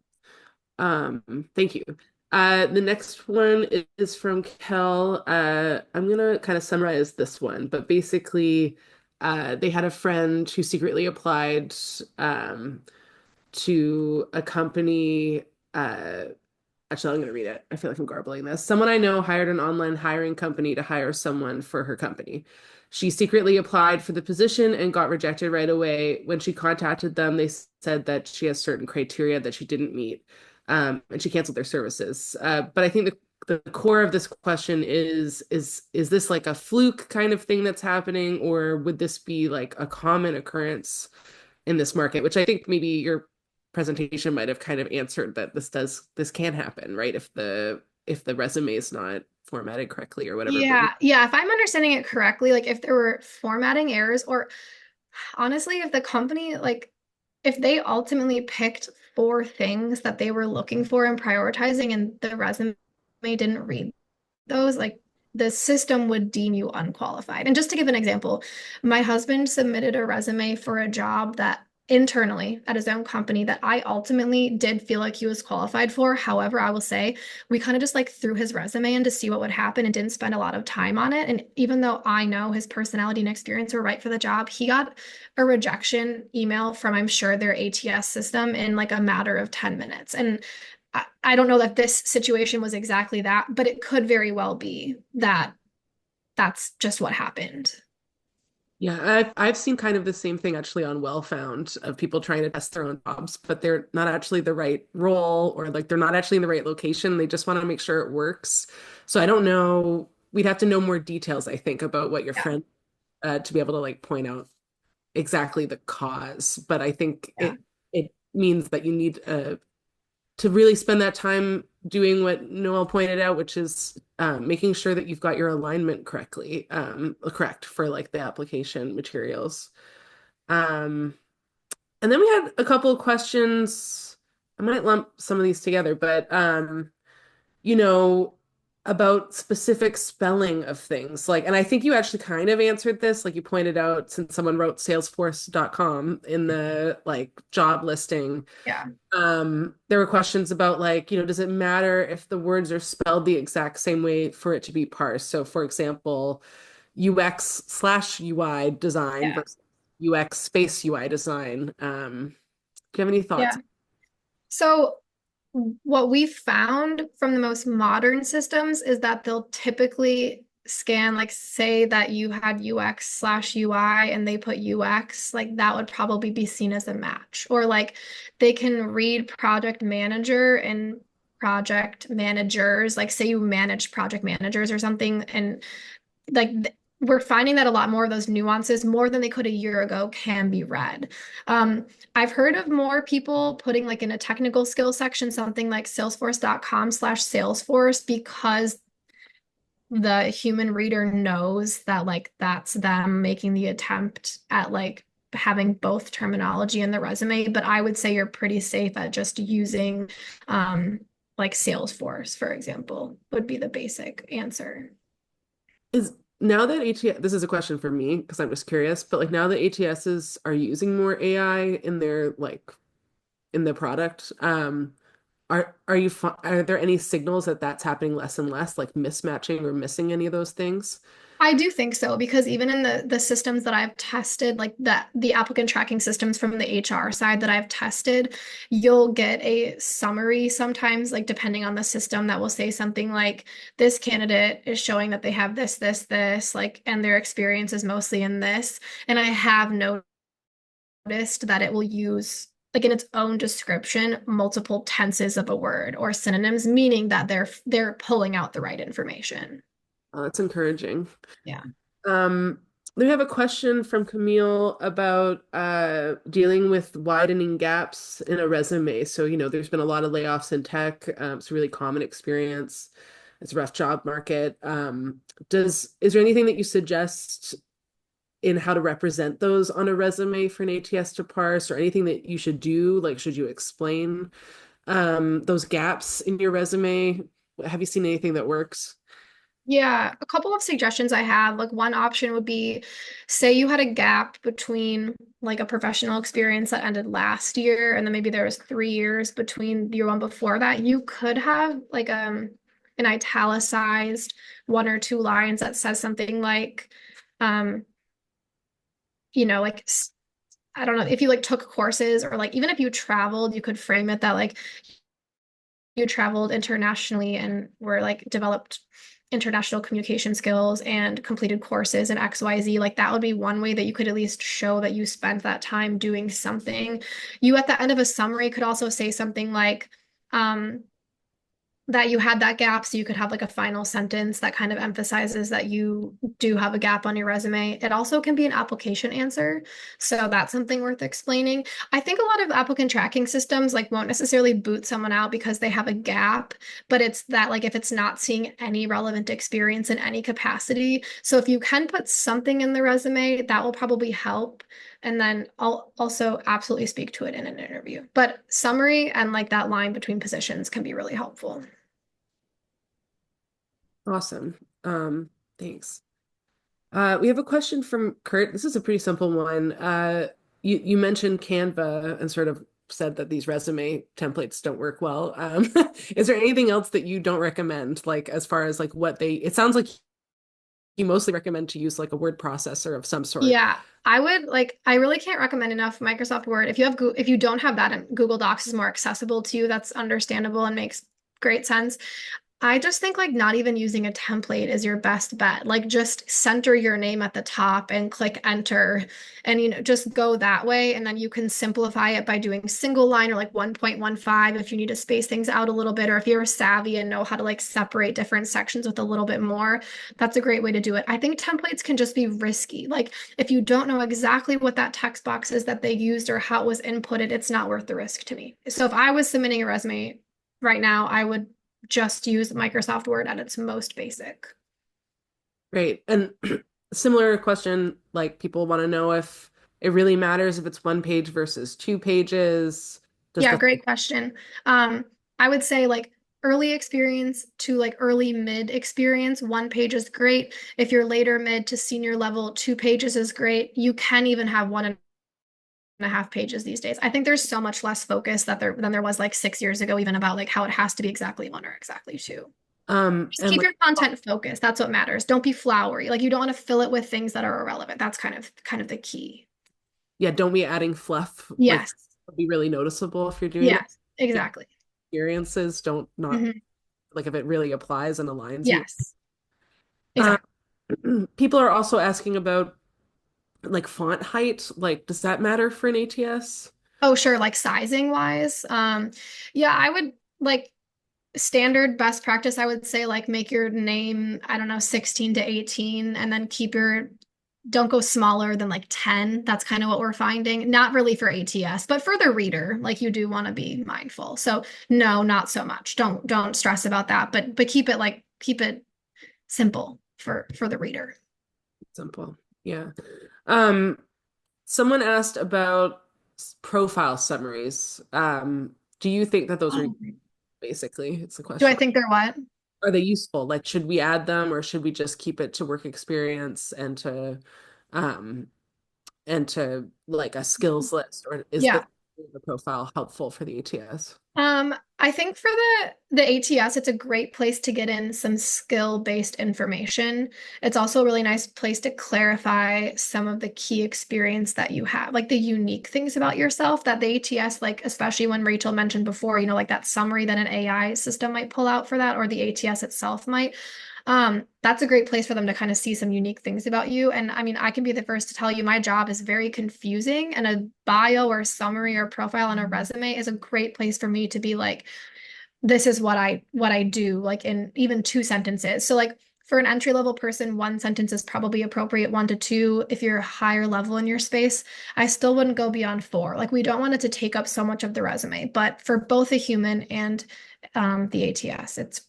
Thank you. The next one is from Kel. I'm gonna kind of summarize this one, but basically, they had a friend who secretly applied to a company. Actually, I'm going to read it. I feel like I'm garbling this. Someone I know hired an online hiring company to hire someone for her company. She secretly applied for the position and got rejected right away. When she contacted them, they said that she has certain criteria that she didn't meet, and she canceled their services. But I think the core of this question is this like a fluke kind of thing that's happening, or would this be like a common occurrence in this market? Which I think maybe your presentation might have kind of answered that this can happen, right? If the resume is not formatted correctly or whatever. But
Yeah, yeah. If I'm understanding it correctly, like if there were formatting errors, or honestly, if the company, like, if they ultimately picked four things that they were looking for and prioritizing, and the resume didn't read those, like the system would deem you unqualified. And just to give an example, my husband submitted a resume for a job that internally at his own company that I ultimately did feel like he was qualified for. However, I will say we kind of just like threw his resume in to see what would happen and didn't spend a lot of time on it. And even though I know his personality and experience were right for the job, he got a rejection email from, I'm sure, their ATS system in like a matter of 10 minutes. And I don't know that this situation was exactly that, but it could very well be that that's just what happened.
yeah, I've seen kind of the same thing actually on Wellfound of people trying to test their own jobs, but they're not actually the right role, or like they're not actually in the right location. They just want to make sure it works. So I don't know. We'd have to know more details, I think, about what your
Yeah.
friend to be able to like point out exactly the cause. But I think
Yeah.
it means that you need to really spend that time doing what Noelle pointed out, which is making sure that you've got your alignment correct for like the application materials. Um, and then we had a couple of questions. I might lump some of these together, but you know, about specific spelling of things. Like, and I think you actually kind of answered this, like you pointed out, since someone wrote salesforce.com in the like job listing.
Yeah.
There were questions about like, does it matter if the words are spelled the exact same way for it to be parsed? So for example, UX/UI design
Yeah.
versus UX space UI design. Do you have any
Yeah.
thoughts?
So what we found from the most modern systems is that they'll typically scan, like, say that you had UX/UI and they put UX, like that would probably be seen as a match. Or like they can read project manager and project managers, like say you manage project managers or something, and like we're finding that a lot more of those nuances, more than they could a year ago, can be read. I've heard of more people putting like in a technical skill section something like salesforce.com/salesforce, because the human reader knows that like that's them making the attempt at like having both terminology in the resume. But I would say you're pretty safe at just using like Salesforce, for example, would be the basic answer.
Is now that ATS, this is a question for me because I'm just curious, but like now that ATSs are using more AI in their like in the product, are there any signals that that's happening less and less, like mismatching or missing any of those things?
I do think so, because even in the systems that I've tested, like the applicant tracking systems from the HR side that I've tested, you'll get a summary sometimes, like depending on the system, that will say something like this candidate is showing that they have this, like, and their experience is mostly in this. And I have noticed that it will use, like in its own description, multiple tenses of a word or synonyms, meaning that they're pulling out the right information.
Oh, that's encouraging.
Yeah.
Um, we have a question from Camille about dealing with widening gaps in a resume. So, there's been a lot of layoffs in tech. It's a really common experience. It's a rough job market. Is there anything that you suggest in how to represent those on a resume for an ATS to parse, or anything that you should do? Like, should you explain those gaps in your resume? Have you seen anything that works?
Yeah, a couple of suggestions I have. Like one option would be, say you had a gap between like a professional experience that ended last year, and then maybe there was 3 years between your one before that. You could have like an italicized one or two lines that says something like, um, like I don't know, if you like took courses or like even if you traveled, you could frame it that like you traveled internationally and were like developed international communication skills and completed courses in XYZ, like that would be one way that you could at least show that you spent that time doing something. You at the end of a summary could also say something like, um, that you had that gap so you could have like a final sentence that kind of emphasizes that you do have a gap on your resume. It also can be an application answer, so that's something worth explaining. I think a lot of applicant tracking systems like won't necessarily boot someone out because they have a gap, but it's that like if it's not seeing any relevant experience in any capacity. So if you can put something in the resume, that will probably help. And then I'll also absolutely speak to it in an interview. But summary and like that line between positions can be really helpful.
Awesome. Thanks. We have a question from Kurt. This is a pretty simple one. You mentioned Canva and sort of said that these resume templates don't work well. Is there anything else that you don't recommend, like as far as like it sounds like you mostly recommend to use like a word processor of some sort.
Yeah, I would like I really can't recommend enough Microsoft Word. If you don't have that and Google Docs is more accessible to you, that's understandable and makes great sense. I just think like not even using a template is your best bet. Like just center your name at the top and click enter and just go that way and then you can simplify it by doing single line or like 1.15 if you need to space things out a little bit or if you're savvy and know how to like separate different sections with a little bit more, that's a great way to do it. I think templates can just be risky. Like if you don't know exactly what that text box is that they used or how it was inputted, it's not worth the risk to me. So if I was submitting a resume right now, I would just use Microsoft Word at its most basic.
Great. And similar question, like people want to know if it really matters if it's one page versus two pages. Does
Yeah,
the
great question. Um, I would say like early experience to like early mid experience, one page is great. If you're later mid to senior level, 2 pages is great. You can even have 1.5 pages these days. I think there's so much less focus than there was like 6 years ago, even about like how it has to be exactly one or exactly two. Just
and
keep
like
your content focused. That's what matters. Don't be flowery. Like you don't want to fill it with things that are irrelevant. That's kind of the key.
yeah, don't be adding fluff. Like
Yes.
it'll be really noticeable if you're doing that.
Yes. Exactly.
Experiences don't not
Hmm.
like if it really applies and aligns you.
Yes.
Um,
Exactly.
people are also asking about like font height. Like, does that matter for an ATS?
Oh, sure. Like sizing wise. Yeah, I would like standard best practice. I would say like make your name, I don't know, 16 to 18 and then don't go smaller than like 10. That's kind of what we're finding. Not really for ATS, but for the reader, like you do want to be mindful. So no, not so much. Don't stress about that, but keep it simple for the reader.
Simple. Yeah. Um, someone asked about profile summaries. Do you think that those are
Oh.
basically, it's the
Do I
question.
think they're what?
Are they useful? Like, should we add them or should we just keep it to work experience um and to like a skills list, or is
Yeah.
the profile helpful for the ATS?
I think for the ATS, it's a great place to get in some skill-based information. It's also a really nice place to clarify some of the key experience that you have, like the unique things about yourself that the ATS, like especially when Rachel mentioned before, like that summary that an AI system might pull out for that, or the ATS itself might. That's a great place for them to kind of see some unique things about you. And I mean, I can be the first to tell you my job is very confusing, and a bio or summary or profile on a resume is a great place for me to be like, this is what I do, like in even 2 sentences. So like for an entry level person, 1 sentence is probably appropriate, 1 to 2. If you're higher level in your space, I still wouldn't go beyond 4. Like we don't want it to take up so much of the resume, but for both a human and the ATS, it's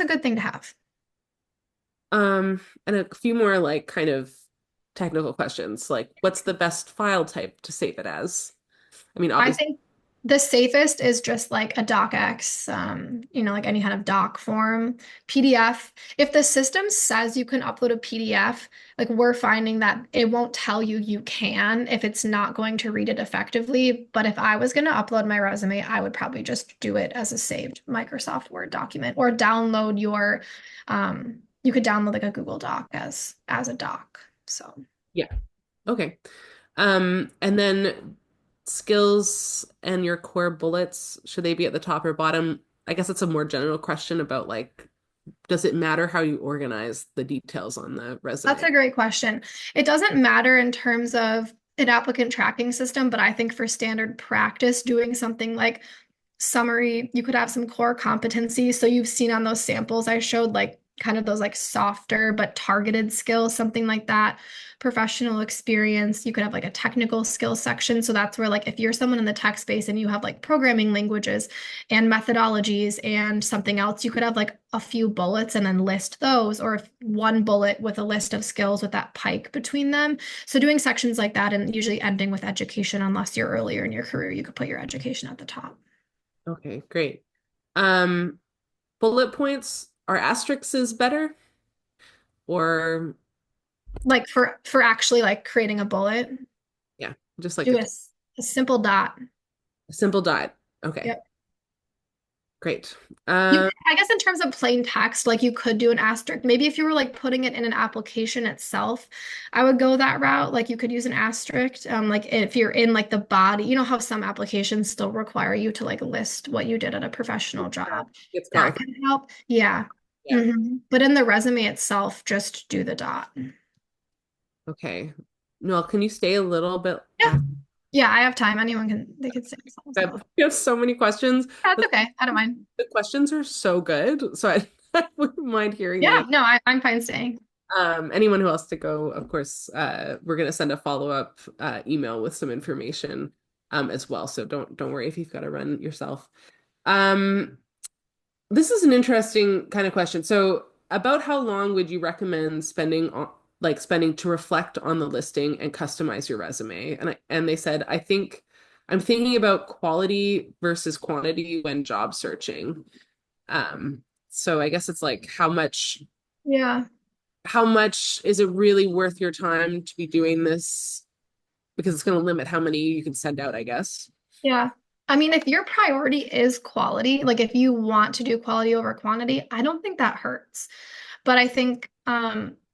a good thing to have.
And a few more like kind of technical questions, like what's the best file type to save it as? I mean,
I
obviously
think The safest is just like a docx, like any kind of doc form, PDF. If the system says you can upload a PDF, like we're finding that it won't tell you you can if it's not going to read it effectively. But if I was going to upload my resume, I would probably just do it as a saved Microsoft Word document or download you could download like a Google Doc as a doc. So.
Yeah. Okay. And then skills and your core bullets, should they be at the top or bottom? I guess it's a more general question about like, does it matter how you organize the details on the
That's
resume?
a great question. It doesn't matter in terms of an applicant tracking system, but I think for standard practice, doing something like summary, you could have some core competencies. So you've seen on those samples I showed like kind of those like softer but targeted skills, something like that. Professional experience, you could have like a technical skills section. So that's where like if you're someone in the tech space and you have like programming languages and methodologies and something else, you could have like a few bullets and then list those, or if one bullet with a list of skills with that pike between them. So doing sections like that and usually ending with education, unless you're earlier in your career, you could put your education at the top.
Okay, great. Um, Bullet points, are asterisks better or
Like for actually like creating a bullet,
yeah, just like
do a simple dot.
a simple dot. Okay,
Yep.
great.
You,
Um,
I guess in terms of plain text, like you could do an asterisk. Maybe if you were like putting it in an application itself, I would go that route. Like you could use an asterisk. Like if you're in like the body, you know how some applications still require you to like list what you did at a professional job.
it's
That
qualified.
can help. Yeah.
Yeah.
But in the resume itself, just do the dot.
Okay. Noel, can you stay a little bit
Yeah.
after?
Yeah, I have time. Anyone can they can say themselves.
We have so many questions.
That's okay. I don't mind.
The questions are so good, so I, I wouldn't mind hearing the
Yeah, no, I'm fine staying.
anyone who wants to go, of course, we're gonna send a follow-up email with some information as well. So don't worry if you've got to run yourself. Um, this is an interesting kind of question. So, about how long would you recommend spending on spending to reflect on the listing and customize your resume? And they said, I think I'm thinking about quality versus quantity when job searching. So I guess it's like
Yeah,
how much is it really worth your time to be doing this? Because it's going to limit how many you can send out, I guess.
yeah. I mean, if your priority is quality, like if you want to do quality over quantity, I don't think that hurts. But I think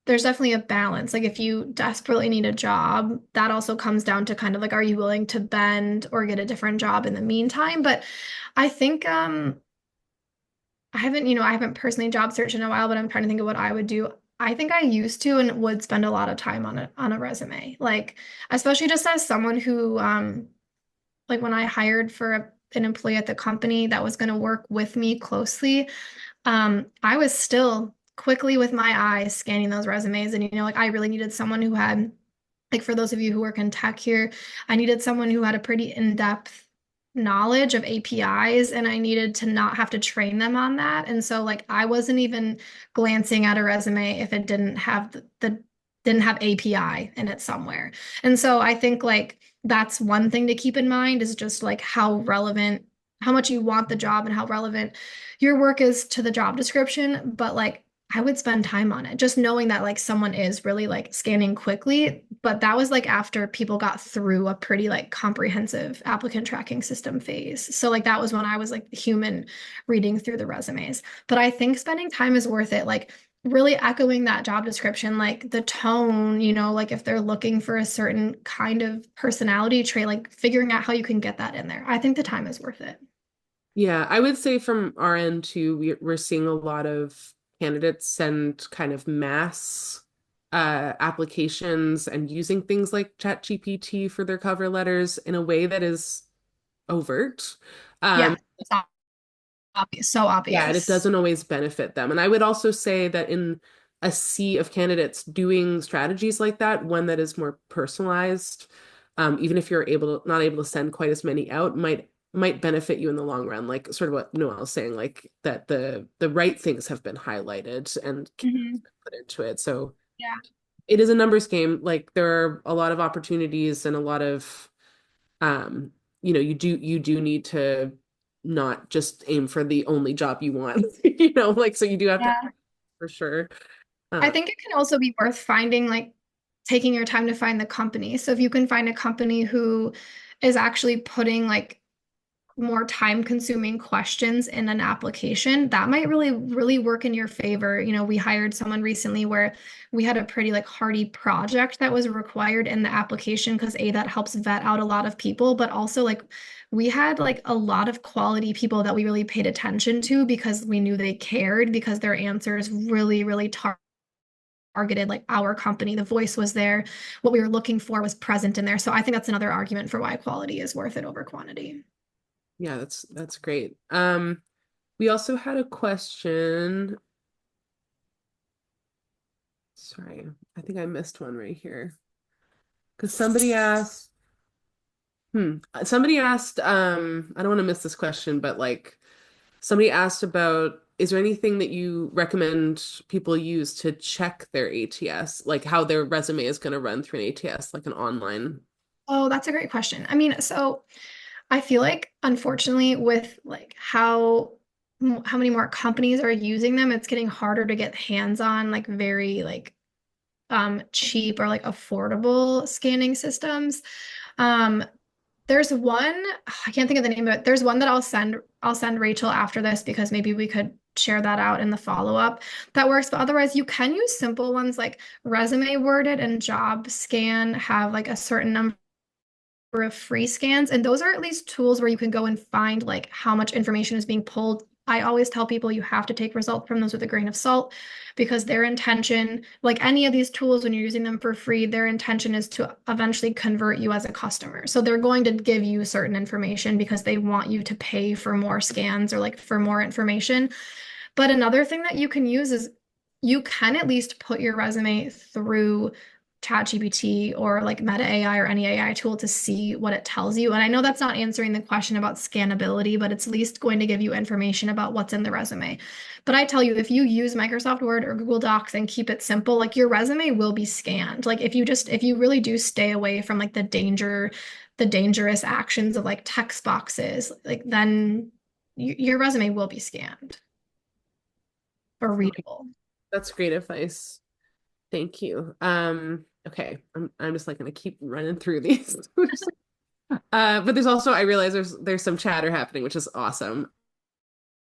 there's definitely a balance. Like if you desperately need a job, that also comes down to kind of like, are you willing to bend or get a different job in the meantime? But I think I haven't personally job searched in a while, but I'm trying to think of what I would do. I think I used to and would spend a lot of time on a resume. Like, especially just as someone who like when I hired for an employee at the company that was going to work with me closely, I was still quickly with my eyes scanning those resumes. And, like I really needed someone who had, like for those of you who work in tech here, I needed someone who had a pretty in-depth knowledge of APIs and I needed to not have to train them on that. And so like I wasn't even glancing at a resume if it didn't have the didn't have API in it somewhere. And so I think like that's one thing to keep in mind is just like how relevant, how much you want the job and how relevant your work is to the job description. But like I would spend time on it, just knowing that like someone is really like scanning quickly. But that was like after people got through a pretty like comprehensive applicant tracking system phase. So like that was when I was like the human reading through the resumes. But I think spending time is worth it. Like really echoing that job description, like the tone, like if they're looking for a certain kind of personality trait, like figuring out how you can get that in there. I think the time is worth it.
Yeah, I would say from our end too, we're seeing a lot of candidates send kind of mass applications and using things like ChatGPT for their cover letters in a way that is overt.
Yeah,
Um,
it's obvious, so
yeah, and it
obvious.
doesn't always benefit them. And I would also say that in a sea of candidates doing strategies like that, one that is more personalized, even if you're not able to send quite as many out, might benefit you in the long run. Like sort of what Noelle's saying, like that the right things have been highlighted and
Mhm.
put into it. So
Yeah.
it is a numbers game. Like there are a lot of opportunities and a lot of um you do need to not just aim for the only job you want, like so you do have to
Yeah.
for sure.
I
Uh,
think it can also be worth finding, like, taking your time to find the company. So if you can find a company who is actually putting like more time consuming questions in an application, that might really, really work in your favor. We hired someone recently where we had a pretty like hardy project that was required in the application because that helps vet out a lot of people, but also like we had like a lot of quality people that we really paid attention to because we knew they cared because their answers really, really targeted like our company. The voice was there. What we were looking for was present in there. So I think that's another argument for why quality is worth it over quantity.
yeah, that's great. We also had a question. Sorry, I think I missed one right here. Because somebody asked, I don't want to miss this question, but like somebody asked about, is there anything that you recommend people use to check their ATS, like how their resume is going to run through an ATS, like an online?
Oh, that's a great question. I mean, so I feel like unfortunately with like how many more companies are using them, it's getting harder to get hands on like very like cheap or like affordable scanning systems. Um there's one, I can't think of the name of it. There's one that I'll send Rachel after this because maybe we could share that out in the follow-up. That works, but otherwise you can use simple ones like Resume Worded and Job Scan have like a certain number of free scans, and those are at least tools where you can go and find like how much information is being pulled. I always tell people you have to take results from those with a grain of salt because their intention, like any of these tools, when you're using them for free, their intention is to eventually convert you as a customer. So they're going to give you certain information because they want you to pay for more scans or like for more information. But another thing that you can use is you can at least put your resume through ChatGPT or like Meta AI or any AI tool to see what it tells you. And I know that's not answering the question about scannability, but it's at least going to give you information about what's in the resume. But I tell you, if you use Microsoft Word or Google Docs and keep it simple, like your resume will be scanned. Like if you really do stay away from like the dangerous actions of like text boxes, like then your resume will be scanned or
Okay,
readable.
that's great advice. Thank you. Okay, I'm just like gonna keep running through these. But there's also I realize there's some chatter happening, which is awesome.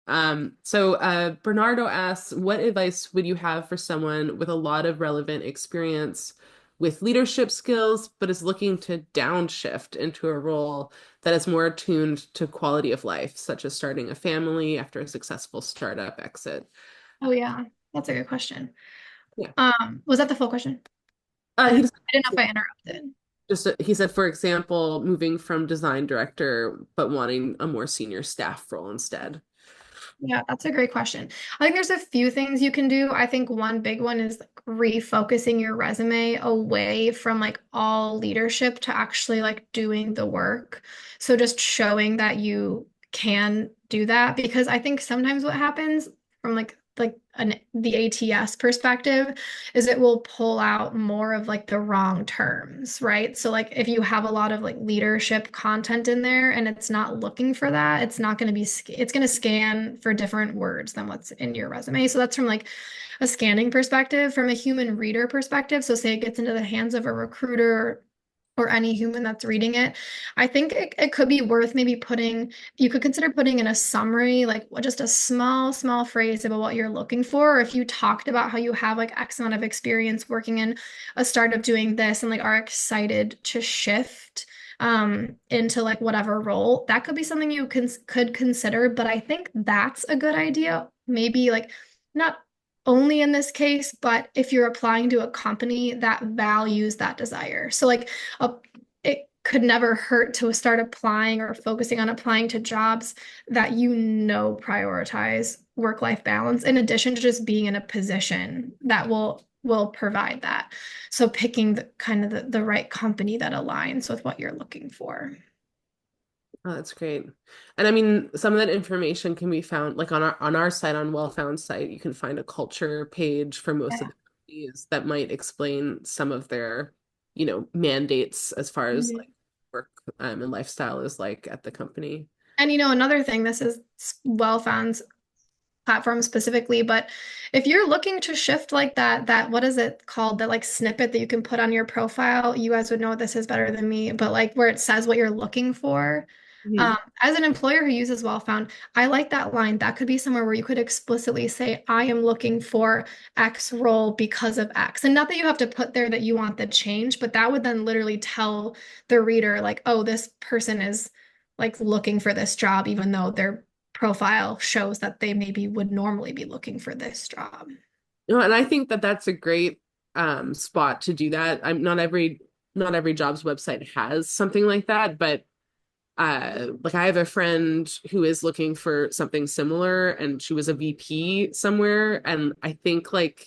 Bernardo asks, what advice would you have for someone with a lot of relevant experience with leadership skills, but is looking to downshift into a role that is more attuned to quality of life, such as starting a family after a successful startup exit?
Oh yeah, that's a good question.
Yeah.
Was that the full question?
He
I didn't know if I interrupted.
he said, for example, moving from design director, but wanting a more senior staff role instead.
Yeah, that's a great question. I think there's a few things you can do. I think one big one is like refocusing your resume away from like all leadership to actually like doing the work. So just showing that you can do that because I think sometimes what happens from the ATS perspective is it will pull out more of like the wrong terms, right? So like if you have a lot of like leadership content in there and it's not looking for that, it's not going to be it's going to scan for different words than what's in your resume. So that's from like a scanning perspective. From a human reader perspective, so say it gets into the hands of a recruiter or any human that's reading it, I think it could be worth maybe you could consider putting in a summary, like just a small phrase about what you're looking for. Or if you talked about how you have like X amount of experience working in a startup doing this and like are excited to shift into like whatever role, that could be something you could consider. But I think that's a good idea. Maybe like not only in this case, but if you're applying to a company that values that desire. So like a, it could never hurt to start applying or focusing on applying to jobs that prioritize work-life balance in addition to just being in a position that will provide that. So picking the kind of the right company that aligns with what you're looking for.
Oh, that's great. And I mean, some of that information can be found like on our site, on Wellfound site, you can find a culture page for most of
Yeah.
the companies that might explain some of their, mandates as far as like
Mhm.
work and lifestyle is like at the company.
And another thing, this is Wellfound's platform specifically, but if you're looking to shift like that what is it called? That like snippet that you can put on your profile. You guys would know what this is better than me, but like where it says what you're looking for.
Mhm.
As an employer who uses Wellfound, I like that line. That could be somewhere where you could explicitly say, I am looking for X role because of X. And not that you have to put there that you want the change, but that would then literally tell the reader, like, oh, this person is like looking for this job, even though their profile shows that they maybe would normally be looking for this job.
And I think that that's a great spot to do that. I'm not every jobs website has something like that, but like I have a friend who is looking for something similar and she was a VP somewhere, and I think like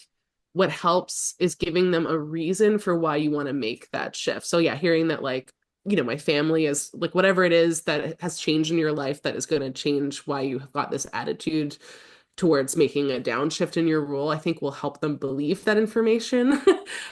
what helps is giving them a reason for why you want to make that shift. So yeah, hearing that like, my family is like whatever it is that has changed in your life that is going to change why you have got this attitude towards making a downshift in your role, I think will help them believe that information.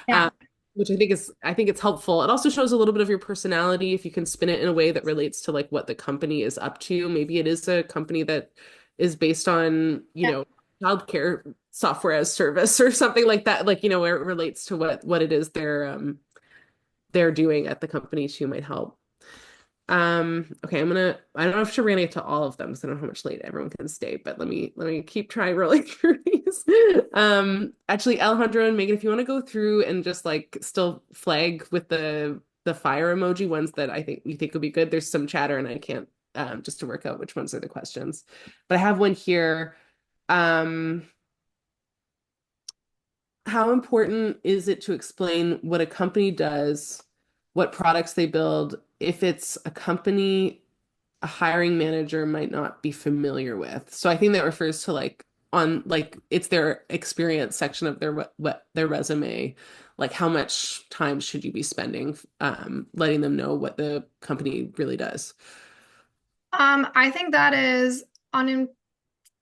Yeah.
um, which I think it's helpful. It also shows a little bit of your personality if you can spin it in a way that relates to like what the company is up to. Maybe it is a company that is based on,
Yeah.
childcare software as service or something like that, like, where it relates to what it is they're doing at the company too might help. Okay, I don't know if we're gonna get to all of them because I don't know how much late everyone can stay, but let me keep trying rolling through these. Actually, Alejandro and Megan, if you want to go through and just like still flag with the fire emoji ones that I think you think would be good. There's some chatter and I can't just to work out which ones are the questions. But I have one here. Um, how important is it to explain what a company does, what products they build, if it's a company a hiring manager might not be familiar with? So I think that refers to like on like it's their experience section of what their resume. Like how much time should you be spending letting them know what the company really does?
I think that is un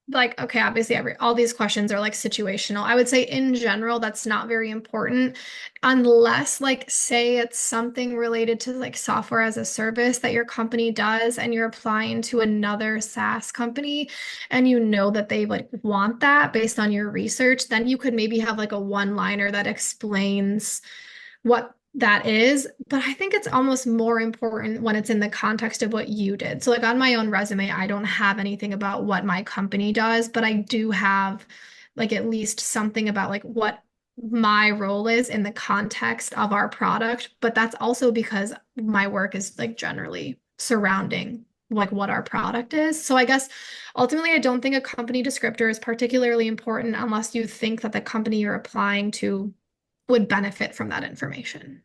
like okay, obviously all these questions are like situational. I would say in general that's not very important unless like say it's something related to like software as a service that your company does and you're applying to another SaaS company and you know that they like want that based on your research, then you could maybe have like a one-liner that explains what that is. But I think it's almost more important when it's in the context of what you did. So, like on my own resume, I don't have anything about what my company does, but I do have like at least something about like what my role is in the context of our product. But that's also because my work is like generally surrounding like what our product is. So I guess ultimately I don't think a company descriptor is particularly important unless you think that the company you're applying to would benefit from that information.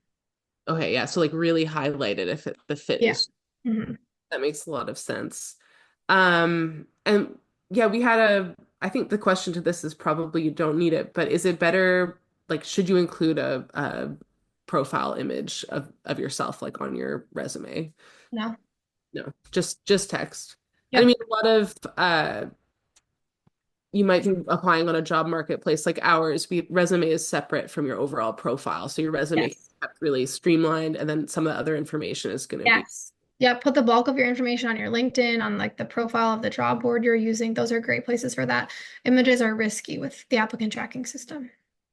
Okay, yeah, so like really highlight it if the fit
Yeah.
is
Mhm.
that makes a lot of sense. And yeah, I think the question to this is probably you don't need it, but is it better, like, should you include a profile image of yourself, like on your resume?
No.
No, just text. And I
Yep.
mean, a lot of you might be applying on a job marketplace like ours. Resume is separate from your overall profile, so your resume
Yes.
is kept really streamlined, and then some of the other information is going to be.
Yes. Yeah, put the bulk of your information on your LinkedIn, on like the profile of the job board you're using. Those are great places for that. Images are risky with the applicant tracking system.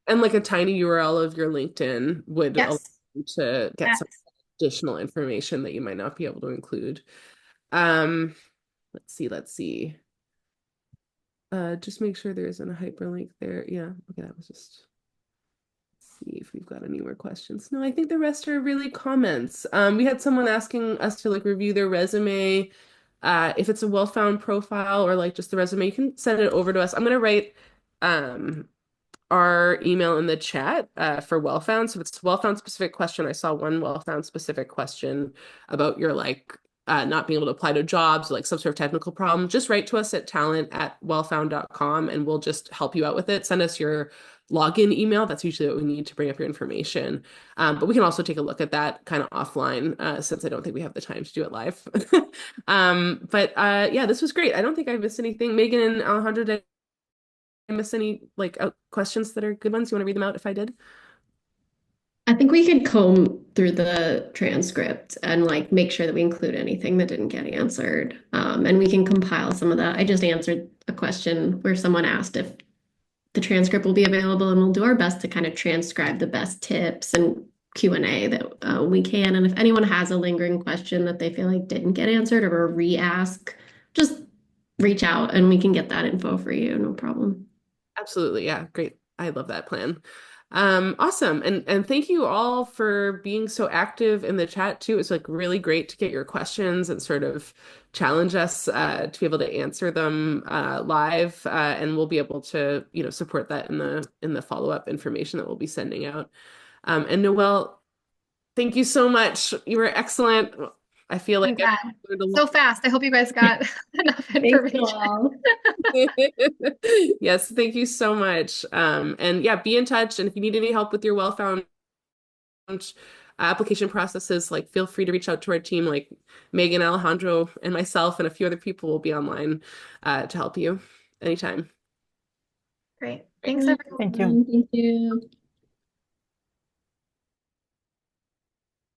And like a tiny URL of your LinkedIn would allow
Yes.
you to get some
Yes.
additional information that you might not be able to include. Um, let's see. Just make sure there isn't a hyperlink there. Yeah, okay, that was just see if we've got any more questions. No, I think the rest are really comments. We had someone asking us to like review their resume. If it's a well-found profile or like just the resume, you can send it over to us. I'm gonna write um our email in the chat for Wellfound. So if it's a Wellfound specific question, I saw one Wellfound specific question about your like not being able to apply to jobs, like some sort of technical problem. Just write to us at talent@wellfound.com and we'll just help you out with it. Send us your login email. That's usually what we need to bring up your information. But we can also take a look at that kind of offline since I don't think we have the time to do it live. But yeah, this was great. I don't think I missed anything. Megan and Alejandro, did I miss any like questions that are good ones? You want to read them out if I did?
I think we could comb through the transcript and like make sure that we include anything that didn't get answered. And we can compile some of that. I just answered a question where someone asked if the transcript will be available, and we'll do our best to kind of transcribe the best tips and Q&A that we can. And if anyone has a lingering question that they feel like didn't get answered or a re-ask, just reach out and we can get that info for you, no problem.
Absolutely. Yeah. Great. I love that plan. Awesome. And thank you all for being so active in the chat too. It's like really great to get your questions and sort of challenge us to be able to answer them live. And we'll be able to, support that in the follow-up information that we'll be sending out. And Noelle, thank you so much. You were excellent. I feel
I'm
like I've
glad.
learned a
So fast. I hope you guys got enough
Thanks,
information.
Noelle.
Yes, thank you so much. And yeah, be in touch. And if you need any help with your Wellfound application processes, like feel free to reach out to our team, like Megan, Alejandro, and myself, and a few other people will be online to help you anytime.
Great.
Great.
Thanks, everyone.
Thank you.
Thank you.